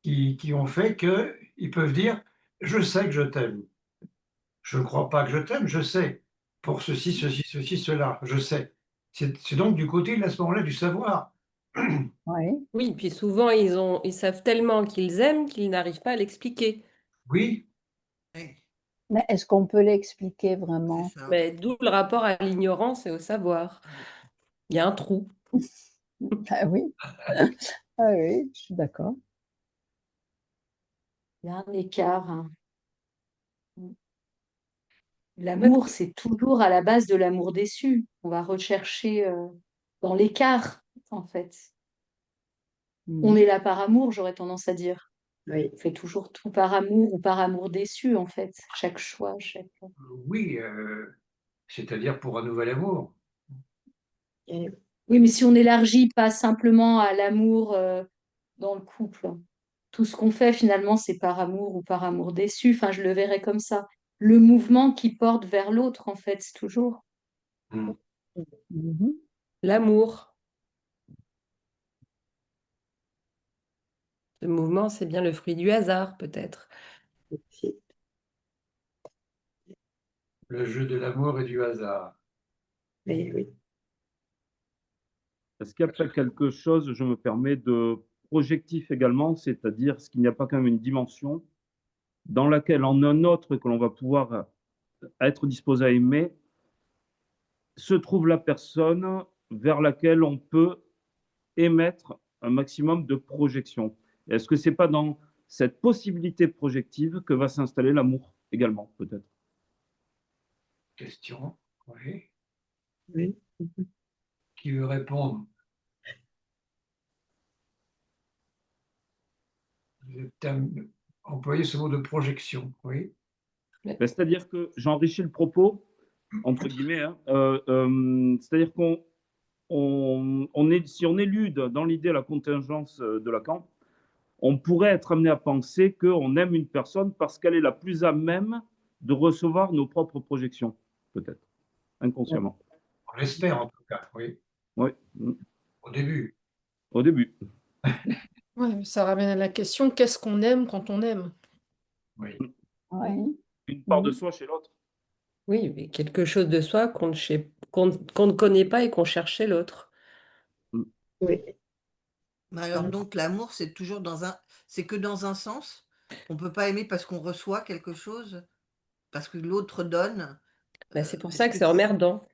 qui ont fait qu'ils peuvent dire je sais que je t'aime. Je ne crois pas que je t'aime, je sais. Pour ceci, ceci, ceci, cela, je sais. C'est donc du côté, à ce moment-là, du savoir. Oui. Oui, puis souvent, ils savent tellement qu'ils aiment qu'ils n'arrivent pas à l'expliquer. Oui, Oui, Mais est-ce qu'on peut l'expliquer c'est vraiment? ça. Mais d'où le rapport à l'ignorance et au savoir. Oui. Il y a un trou. Ah oui, ah oui, je suis d'accord. Il y a un écart, hein. Ouais. L'amour, c'est toujours à la base de l'amour déçu. On va rechercher dans l'écart, en fait. On est là par amour, j'aurais tendance à dire. Oui. On fait toujours tout par amour ou par amour déçu, en fait. Chaque choix, chaque... oui, c'est-à-dire pour un nouvel amour. Et- Oui, mais si on n'élargit pas simplement à l'amour dans le couple, tout ce qu'on fait finalement, c'est par amour ou par amour déçu. Enfin, je le verrais comme ça. Le mouvement qui porte vers l'autre, en fait, c'est toujours. Hmm. Mhm. L'amour. Ce mouvement, c'est bien le fruit du hasard, peut-être. Le jeu de l'amour et du hasard. Mais oui. Est-ce qu'il n'y a pas quelque chose, je me permets, de projectif également, c'est-à-dire est-ce qu'il n'y a pas quand même une dimension dans laquelle, en un autre que l'on va pouvoir être disposé à aimer, se trouve la personne vers laquelle on peut émettre un maximum de projection? Est-ce que c'est pas dans cette possibilité projective que va s'installer l'amour également, peut-être? Question. Oui. Oui. Qui veut répondre? Vous avez employé ce mot de projection. Oui. Ben, c'est-à-dire que j'enrichis le propos, entre guillemets, hein, c'est-à-dire si on élude dans l'idée la contingence de Lacan, on pourrait être amené à penser qu'on aime une personne parce qu'elle est la plus à même de recevoir nos propres projections, peut-être, inconsciemment. On l'espère en tout cas. Oui. Oui, Au début. au début. Ouais, mais ça ramène à la question, qu'est-ce qu'on aime quand on aime? Oui. Oui. Une part de Mhm. soi chez l'autre. Oui, mais quelque chose de soi qu'on ne connaît pas et qu'on cherche chez l'autre. Oui. Mais alors donc l'amour, c'est que dans un sens. On peut pas aimer parce qu'on reçoit quelque chose, parce que l'autre donne. Ben, c'est pour Est-ce ça que que c'est emmerdant.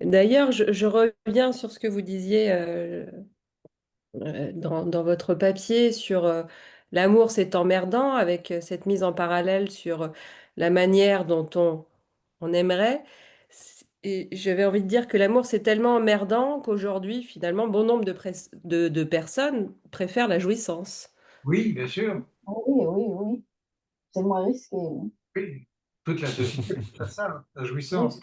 D'ailleurs, je reviens sur ce que vous disiez dans votre papier sur l'amour, c'est emmerdant, avec cette mise en parallèle sur la manière dont on aimerait. Et j'avais envie de dire que l'amour, c'est tellement emmerdant qu'aujourd'hui, finalement, bon nombre de personnes préfèrent la jouissance. Oui, bien sûr. Oui, oui, oui. C'est moins risqué. Oui. Oui. Toute la société c'est ça, hein, la Oui. jouissance.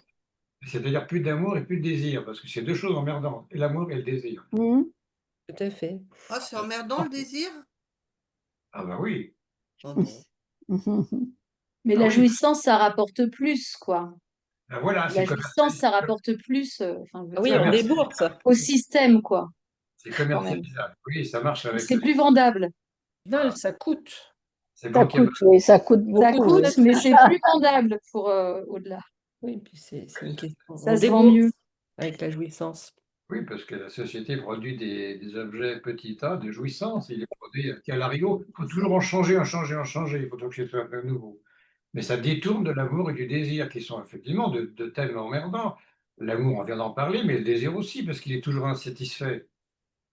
C'est-à-dire plus d'amour et plus de désir, parce que c'est deux choses emmerdantes, et l'amour et le désir. Mhm. Tout à fait. Oh, c'est emmerdant le désir? Ah bah oui. Oh bon. Mhm. Mais Ah la oui. jouissance, ça rapporte plus, quoi. Ben voilà, La jouissance, ça rapporte plus, enfin, je veux Ah oui, dire, on débourse. au système, quoi, c'est quand même. commercialisable. Oui, ça marche Donc, avec c'est le. plus vendable. Final, ça coûte. C'est Ça bankable. coûte, oui, ça coûte Ça beaucoup. Oui. coûte, mais c'est plus vendable pour au-delà. Oui, puis c'est une question. Ça On se vend mieux. débourse avec la jouissance. Oui, parce que la société produit des objets petits tas de jouissance. Il est produit à l'arigot. Il faut toujours en changer, en changer, en changer. Il faut donc que ce soit un peu nouveau. Mais ça détourne de l'amour et du désir, qui sont effectivement de thèmes emmerdants. L'amour, on vient d'en parler, mais le désir aussi, parce qu'il est toujours insatisfait.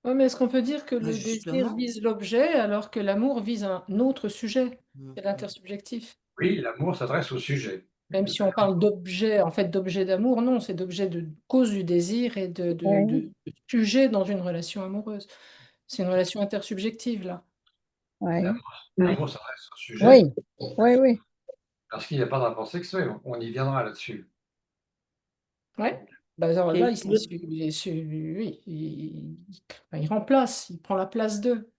Ouais, mais est-ce qu'on peut dire que Bah, le désir justement. vise l'objet alors que l'amour vise un autre sujet, Mm. c'est l'intersubjectif? Oui, l'amour s'adresse au sujet. Même si on parle d'objet, en fait, d'objet d'amour, non, c'est d'objet de cause du désir et Ouais, de sujet dans une relation amoureuse. C'est une relation intersubjective, là. ouais. L'amour s'adresse au sujet Oui, oui, oui. parce qu'il n'y a pas de rapport sexuel. On y viendra là-dessus. Ouais. Bah, alors Qui là, est- oui, enfin, il remplace, il prend la place d'eux.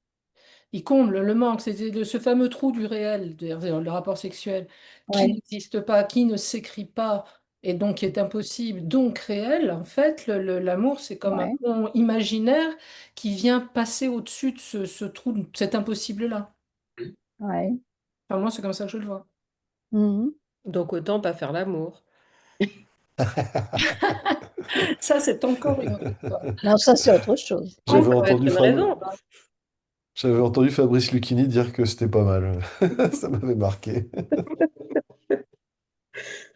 Il comble le manque, c'était ce fameux trou du réel, c'est-à-dire le rapport sexuel, qui Ouais, n'existe pas, qui ne s'écrit pas, et donc qui est impossible, donc réel. En fait, l'amour, c'est comme un ouais, pont imaginaire qui vient passer au-dessus de ce trou, de cet impossible-là. Oui. ouais. Enfin, moi, c'est comme ça que je le vois. Mhm. Donc autant pas faire l'amour. Ça, c'est encore une autre histoire. Non, ça, c'est autre chose. Encore Ça peut être une raison. J'avais entendu Fabrice Lucchini dire que c'était pas mal. Ça m'avait marqué.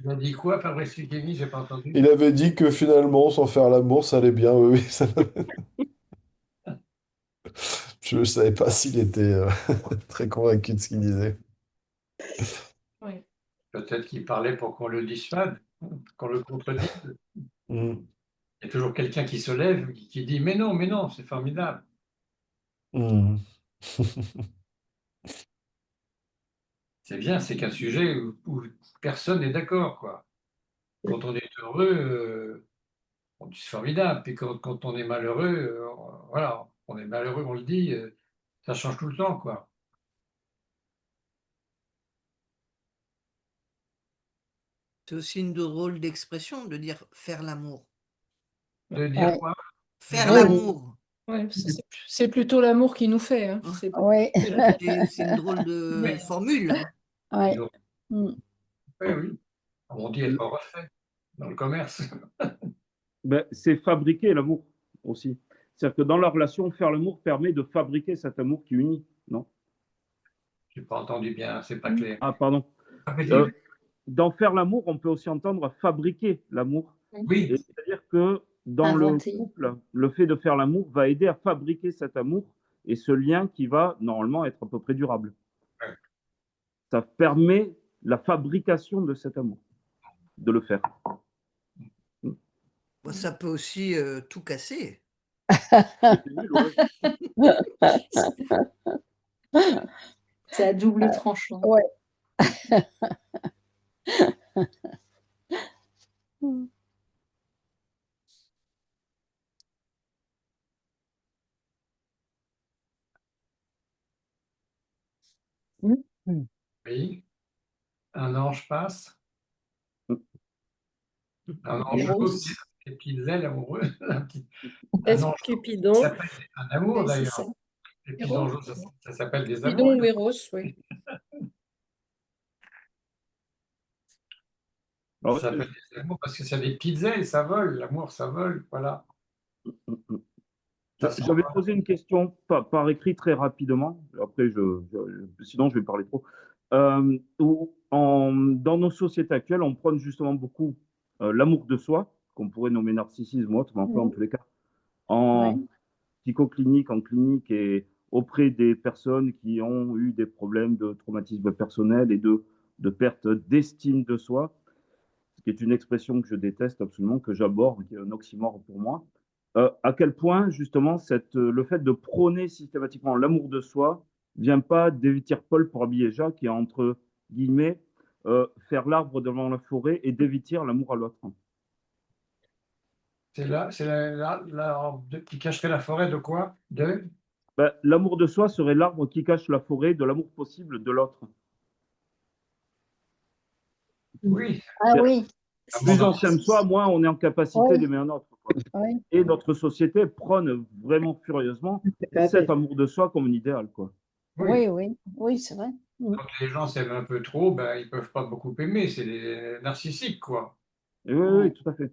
Il a dit quoi, Fabrice Lucchini? J'ai pas entendu. Il avait dit que finalement, sans faire l'amour, ça allait bien. Oui, oui, je ne savais pas s'il était très convaincu de ce qu'il disait. Oui. Peut-être qu'il parlait pour qu'on le dissuade, qu'on le contredise. Mm. Il y a toujours quelqu'un qui se lève, qui dit mais non, c'est formidable. Mm. C'est bien, c'est qu'un sujet où personne n'est d'accord, quoi. Quand on est heureux, on dit c'est formidable. Puis quand on est malheureux, voilà, on est malheureux, on le dit, ça change tout le temps, quoi. C'est aussi une drôle d'expression de dire faire l'amour. De dire Ouais. quoi? Faire Oui, l'amour. Ouais, c'est plutôt l'amour qui nous fait. Hein. Hein. C'est oui, C'est une drôle de formule. ouais. Donc, Mm. oui, oui. On dit être refait dans le commerce. Ben, c'est fabriquer l'amour aussi. C'est-à-dire que dans la relation, faire l'amour permet de fabriquer cet amour qui unit, non? J'ai pas entendu bien, c'est pas clair. Ah, pardon. Répétez. Dans faire l'amour, on peut aussi entendre fabriquer l'amour. Oui, Et c'est-à-dire que dans le Inventer. couple, le fait de faire l'amour va aider à fabriquer cet amour et ce lien qui va normalement être à peu près durable. Ouais. Ça permet la fabrication de cet amour, de le faire. Bon, ça peut aussi tout casser. C'est nul, ouais. C'est à double tranchant. Ouais. Mm. Mm. oui. Un ange passe. Un ange Eros. qui a des petites ailes amoureuses. Un Est-ce ange qui Cupidon? s'appelle un amour Oui, c'est ça. d'ailleurs. Les petits Eros. anges, ça s'appelle des amours. Cupidon ou Eros, oui. Ça Alors, s'appelle des amours parce que c'est des petites ailes, ça vole. L'amour, ça vole. Voilà. Ça j'avais s'envole. posé une question par écrit très rapidement. Après, sinon, je vais parler trop. Dans nos sociétés actuelles, on prône justement beaucoup l'amour de soi, qu'on pourrait nommer narcissisme ou autre, mais un peu en Mm. tous les cas, Ouais. en psychoclinique, en clinique et auprès des personnes qui ont eu des problèmes de traumatisme personnel et de perte d'estime de soi, ce qui est une expression que je déteste absolument, que j'aborde, qui est un oxymore pour moi. À quel point, justement, le fait de prôner systématiquement l'amour de soi vient pas d'Éviter Paul pour habiller Jacques, et entre guillemets, faire l'arbre devant la forêt et d'éviter l'amour à l'autre. C'est là, qui cacherait la forêt de quoi? De? Ben, l'amour de soi serait l'arbre qui cache la forêt de l'amour possible de l'autre. Oui. Ah oui, Plus on s'aime soi, moins on est en capacité oui, d'aimer un autre, quoi. oui, Et notre société prône vraiment furieusement cet amour de soi comme un idéal, quoi. Oui. oui, oui, oui, c'est vrai. Mm. Quand les gens s'aiment un peu trop, ben, ils peuvent pas beaucoup aimer. C'est des narcissiques, quoi. Et oui, Ouais. oui, tout à fait.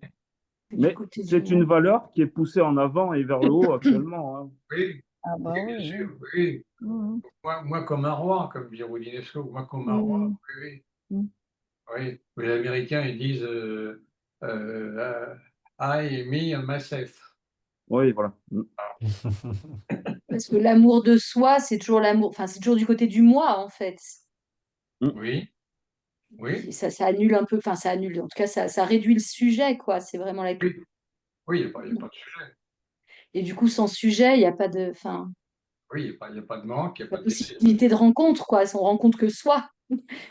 Du Mais côté du c'est une mal. valeur qui est poussée en avant et vers le haut actuellement, hein. Oui, Ah bah oui, oui, bien oui. sûr, oui. Mm. Moi comme un roi, comme dit Roudinesco, moi comme un roi, Mm. oui, oui. Mm. Oui, les Américains, ils disent I, me and myself. Oui, voilà. Parce que l'amour de soi, c'est toujours l'amour, enfin, c'est toujours du côté du moi, en fait. Oui, oui, Et ça annule un peu, enfin, ça annule, en tout cas, ça réduit le sujet, quoi. C'est vraiment la... oui, oui, il y a pas de sujet. Et du coup, sans sujet, il n'y a pas de, enfin, Oui, il y a pas de manque, il n'y a la pas de désir. possibilité de rencontre, quoi. On rencontre que soi,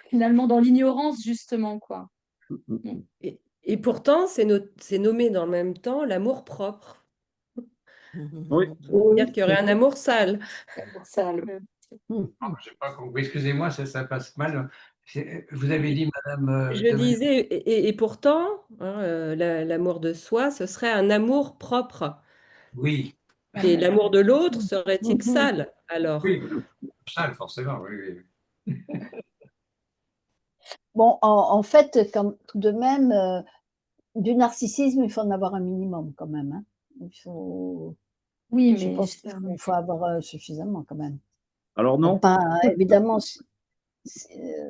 finalement, dans l'ignorance, justement, quoi. Mm. Et pourtant, c'est nommé dans le même temps l'amour propre. Oui, Oui, C'est-à-dire qu'il y aurait un amour sale. C'est pour ça, Ah, j'ai pas compris. Excusez-moi, ça passe mal. Vous avez dit, Madame Je disais, et pourtant, hein, l'amour de soi, ce serait un amour propre. Oui, Et l'amour de l'autre serait-il sale alors? oui, ça, forcément, oui, oui. bon, en fait, tout de même, du narcissisme, il faut en avoir un minimum quand même, hein. Il faut, oui, je mais pense qu'il faut avoir suffisamment quand même. alors Bon, non. pas évidemment,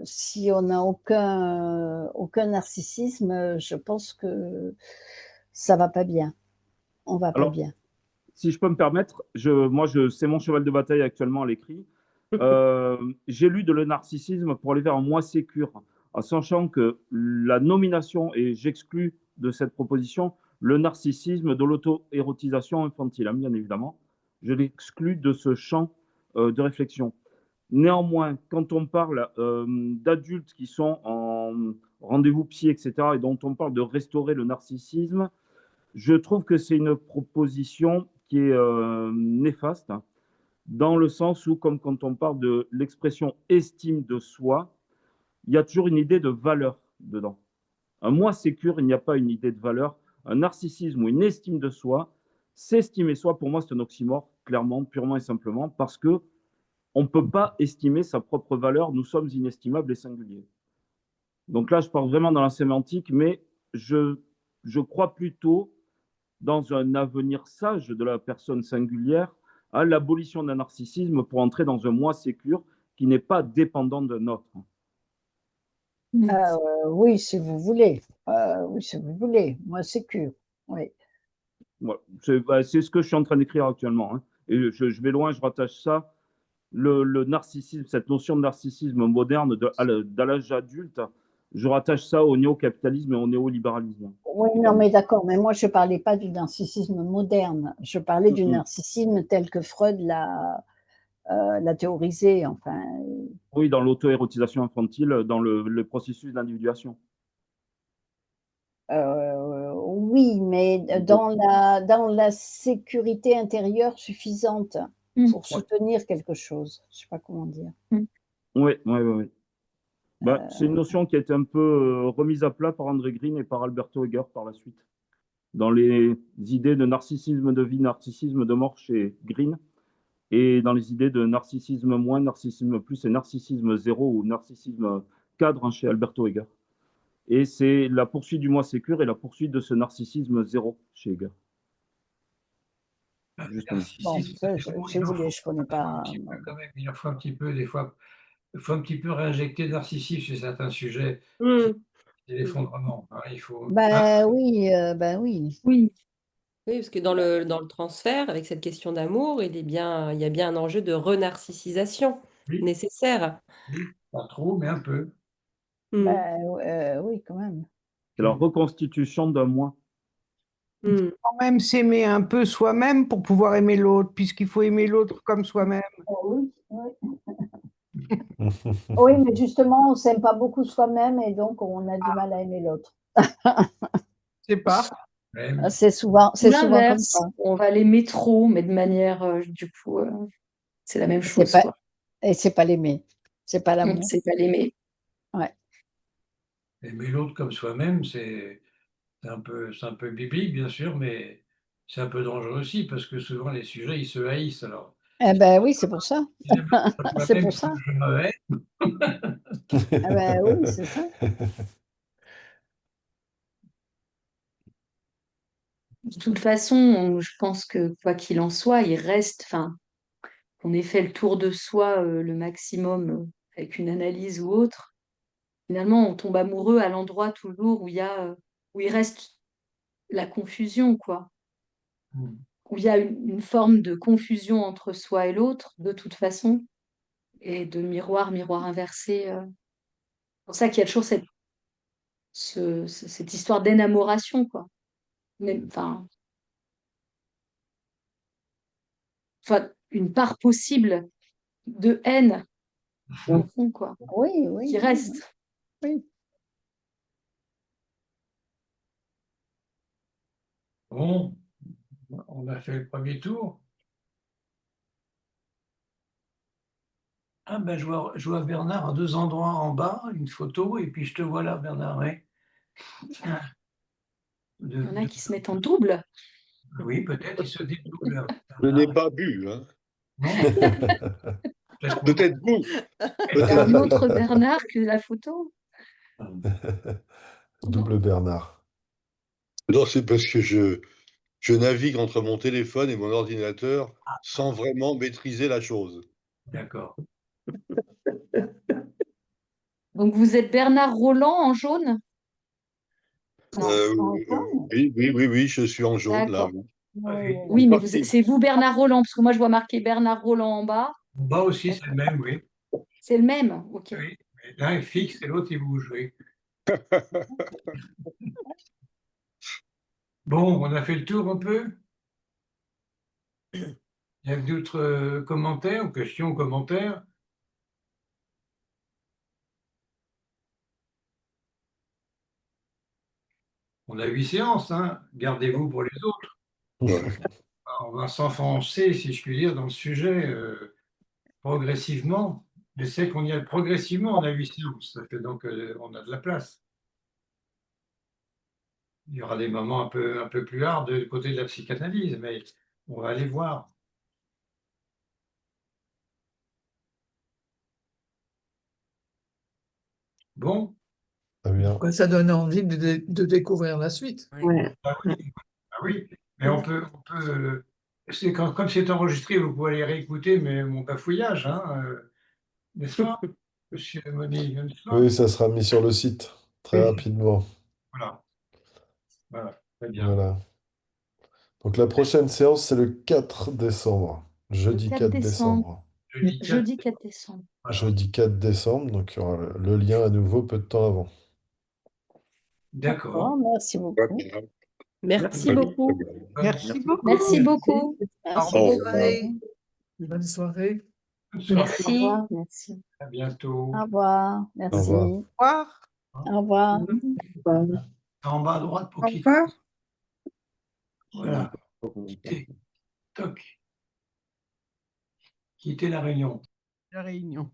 si on n'a aucun narcissisme, je pense que ça va pas bien. On va pas Alors, bien. si je peux me permettre, c'est mon cheval de bataille actuellement à l'écrit. J'ai lu de le narcissisme pour aller vers un moi sécure, en sachant que la nomination, et j'exclus de cette proposition le narcissisme de l'auto-érotisation infantile, hein, bien évidemment. Je l'exclus de ce champ de réflexion. Néanmoins, quand on parle d'adultes qui sont en rendez-vous psy, etc., et dont on parle de restaurer le narcissisme, je trouve que c'est une proposition qui est néfaste, hein, dans le sens où, comme quand on parle de l'expression estime de soi, il y a toujours une idée de valeur dedans. Un moi sécure, il n'y a pas une idée de valeur. Un narcissisme ou une estime de soi, s'estimer soi, pour moi, c'est un oxymore, clairement, purement et simplement, parce que on ne peut pas estimer sa propre valeur. Nous sommes inestimables et singuliers. Donc là, je parle vraiment dans la sémantique, mais je crois plutôt dans un avenir sage de la personne singulière, à l'abolition d'un narcissisme pour entrer dans un moi sécure qui n'est pas dépendant d'un autre. Oui, si vous voulez. Oui, si vous voulez. Moi, sécure. Oui. Voilà. C'est ce que je suis en train d'écrire actuellement, hein. Et je vais loin, je rattache ça, le narcissisme, cette notion de narcissisme moderne à l'âge adulte, je rattache ça au néo-capitalisme et au néolibéralisme. Oui, non, mais d'accord. Mais moi, je ne parlais pas du narcissisme moderne. Je parlais du narcissisme tel que Freud l'a théorisé. Enfin, Oui, dans l'auto-érotisation infantile, dans le processus d'individuation. oui, mais dans la sécurité intérieure suffisante pour Ouais. soutenir quelque chose. Je ne sais pas comment dire. Oui, oui, oui, oui. Bah, c'est une notion qui a été un peu remise à plat par André Green et par Alberto Heger par la suite. Dans les idées de narcissisme de vie, narcissisme de mort chez Green, et dans les idées de narcissisme moins, narcissisme plus et narcissisme zéro ou narcissisme cadre, hein, chez Alberto Heger. Et c'est la poursuite du moi sécure et la poursuite de ce narcissisme zéro chez Heger. Justement. Bon, ça, si vous voulez, je ne connais pas. Quand même, il en faut un petit peu, des fois, il faut un petit peu réinjecter le narcissisme sur certains sujets. Hmm. C'est l'effondrement, hein, il faut. Ben oui, ben oui. oui. Oui, parce que dans le transfert, avec cette question d'amour, il y a bien un enjeu de renarcissisation Oui, nécessaire. oui, pas trop, mais un peu. Hmm. Ben oui, quand même. C'est la reconstitution d'un moi. Hmm. Quand même s'aimer un peu soi-même pour pouvoir aimer l'autre, puisqu'il faut aimer l'autre comme soi-même. Oui, oui. Oui, mais justement, on ne s'aime pas beaucoup soi-même et donc on a du mal à aimer l'autre. Je sais pas. Ouais, C'est Ou souvent comme l'inverse, ça. on va l'aimer trop, mais de manière, du coup, c'est la même C'est chose, pas, quoi. et c'est pas l'aimer. C'est pas l'amour. C'est pas l'aimer. Ouais. aimer l'autre comme soi-même, c'est un peu biblique, bien sûr, mais c'est un peu dangereux aussi, parce que souvent les sujets, ils se haïssent. Alors, Eh ben oui, c'est pour ça. si j'aime l'autre C'est moi-même pour comme ça. je me hais, Eh ben oui, c'est ça. De toute façon, je pense que quoi qu'il en soit, il reste, enfin, qu'on ait fait le tour de soi le maximum avec une analyse ou autre, finalement, on tombe amoureux à l'endroit toujours où il reste la confusion, quoi. Où il y a une forme de confusion entre soi et l'autre, de toute façon, et de miroir inversé. C'est pour ça qu'il y a toujours cette histoire d'énamoration, quoi. Enfin, une part possible de haine, au fond, quoi, Oui, oui, qui oui, reste. oui. Bon, on a fait le premier tour. Ah ben, je vois Bernard à 2 endroits en bas, une photo, et puis je te vois là, Bernard. Ouais. Tiens. Il y en a qui se mettent en double. Oui, peut-être ils se dédoublent. Je n'ai pas bu, hein. Non, peut-être mon- Peut-être vous. C'est un autre Bernard que la photo. Double Bernard. Non, c'est parce que je navigue entre mon téléphone et mon ordinateur sans vraiment maîtriser la chose. D'accord. Donc vous êtes Bernard Roland en jaune? Non. En jaune. Oui, je suis en jaune, là. D'accord. Oui. Oui, Oui, mais Parti. c'est vous Bernard Roland, parce que moi je vois marqué Bernard Roland en bas. En bas aussi, c'est le même, oui. C'est le même, ok. Oui. Mais l'un est fixe et l'autre, il bouge, oui. Bon, on a fait le tour un peu. Il y a d'autres commentaires ou questions, commentaires? On a 8 séances, hein. Gardez-vous pour les autres. Ouais. On va s'enfoncer, si je puis dire, dans le sujet progressivement. Je sais qu'on y a progressivement, on a 8 séances. Ça fait donc on a de la place. Il y aura des moments un peu plus hard du côté de la psychanalyse, mais on va aller voir. Bon, Très bien. Quoi, ça donne envie de découvrir la suite. ah oui, mais c'est comme c'est enregistré, vous pouvez aller réécouter mon bafouillage, hein, n'est-ce pas, monsieur Moni, n'est-ce pas? Oui, ça sera mis sur le site très rapidement. Voilà, voilà, très bien. Voilà. Donc la prochaine séance, c'est le 4 décembre. Le Jeudi 4 4 décembre. décembre. Jeudi 4 décembre. Voilà. Jeudi 4 décembre, donc il y aura le lien à nouveau peu de temps avant. D'accord. Merci beaucoup. Merci beaucoup. Merci beaucoup. Merci beaucoup. Merci Au beaucoup. revoir. Bonne soirée. Merci. Merci. À bientôt. Au revoir. Au Merci. revoir. Au revoir. Au revoir. En bas à droite pour Au quitter. revoir. Voilà. Quitter. Toc. Quitter la réunion. La réunion.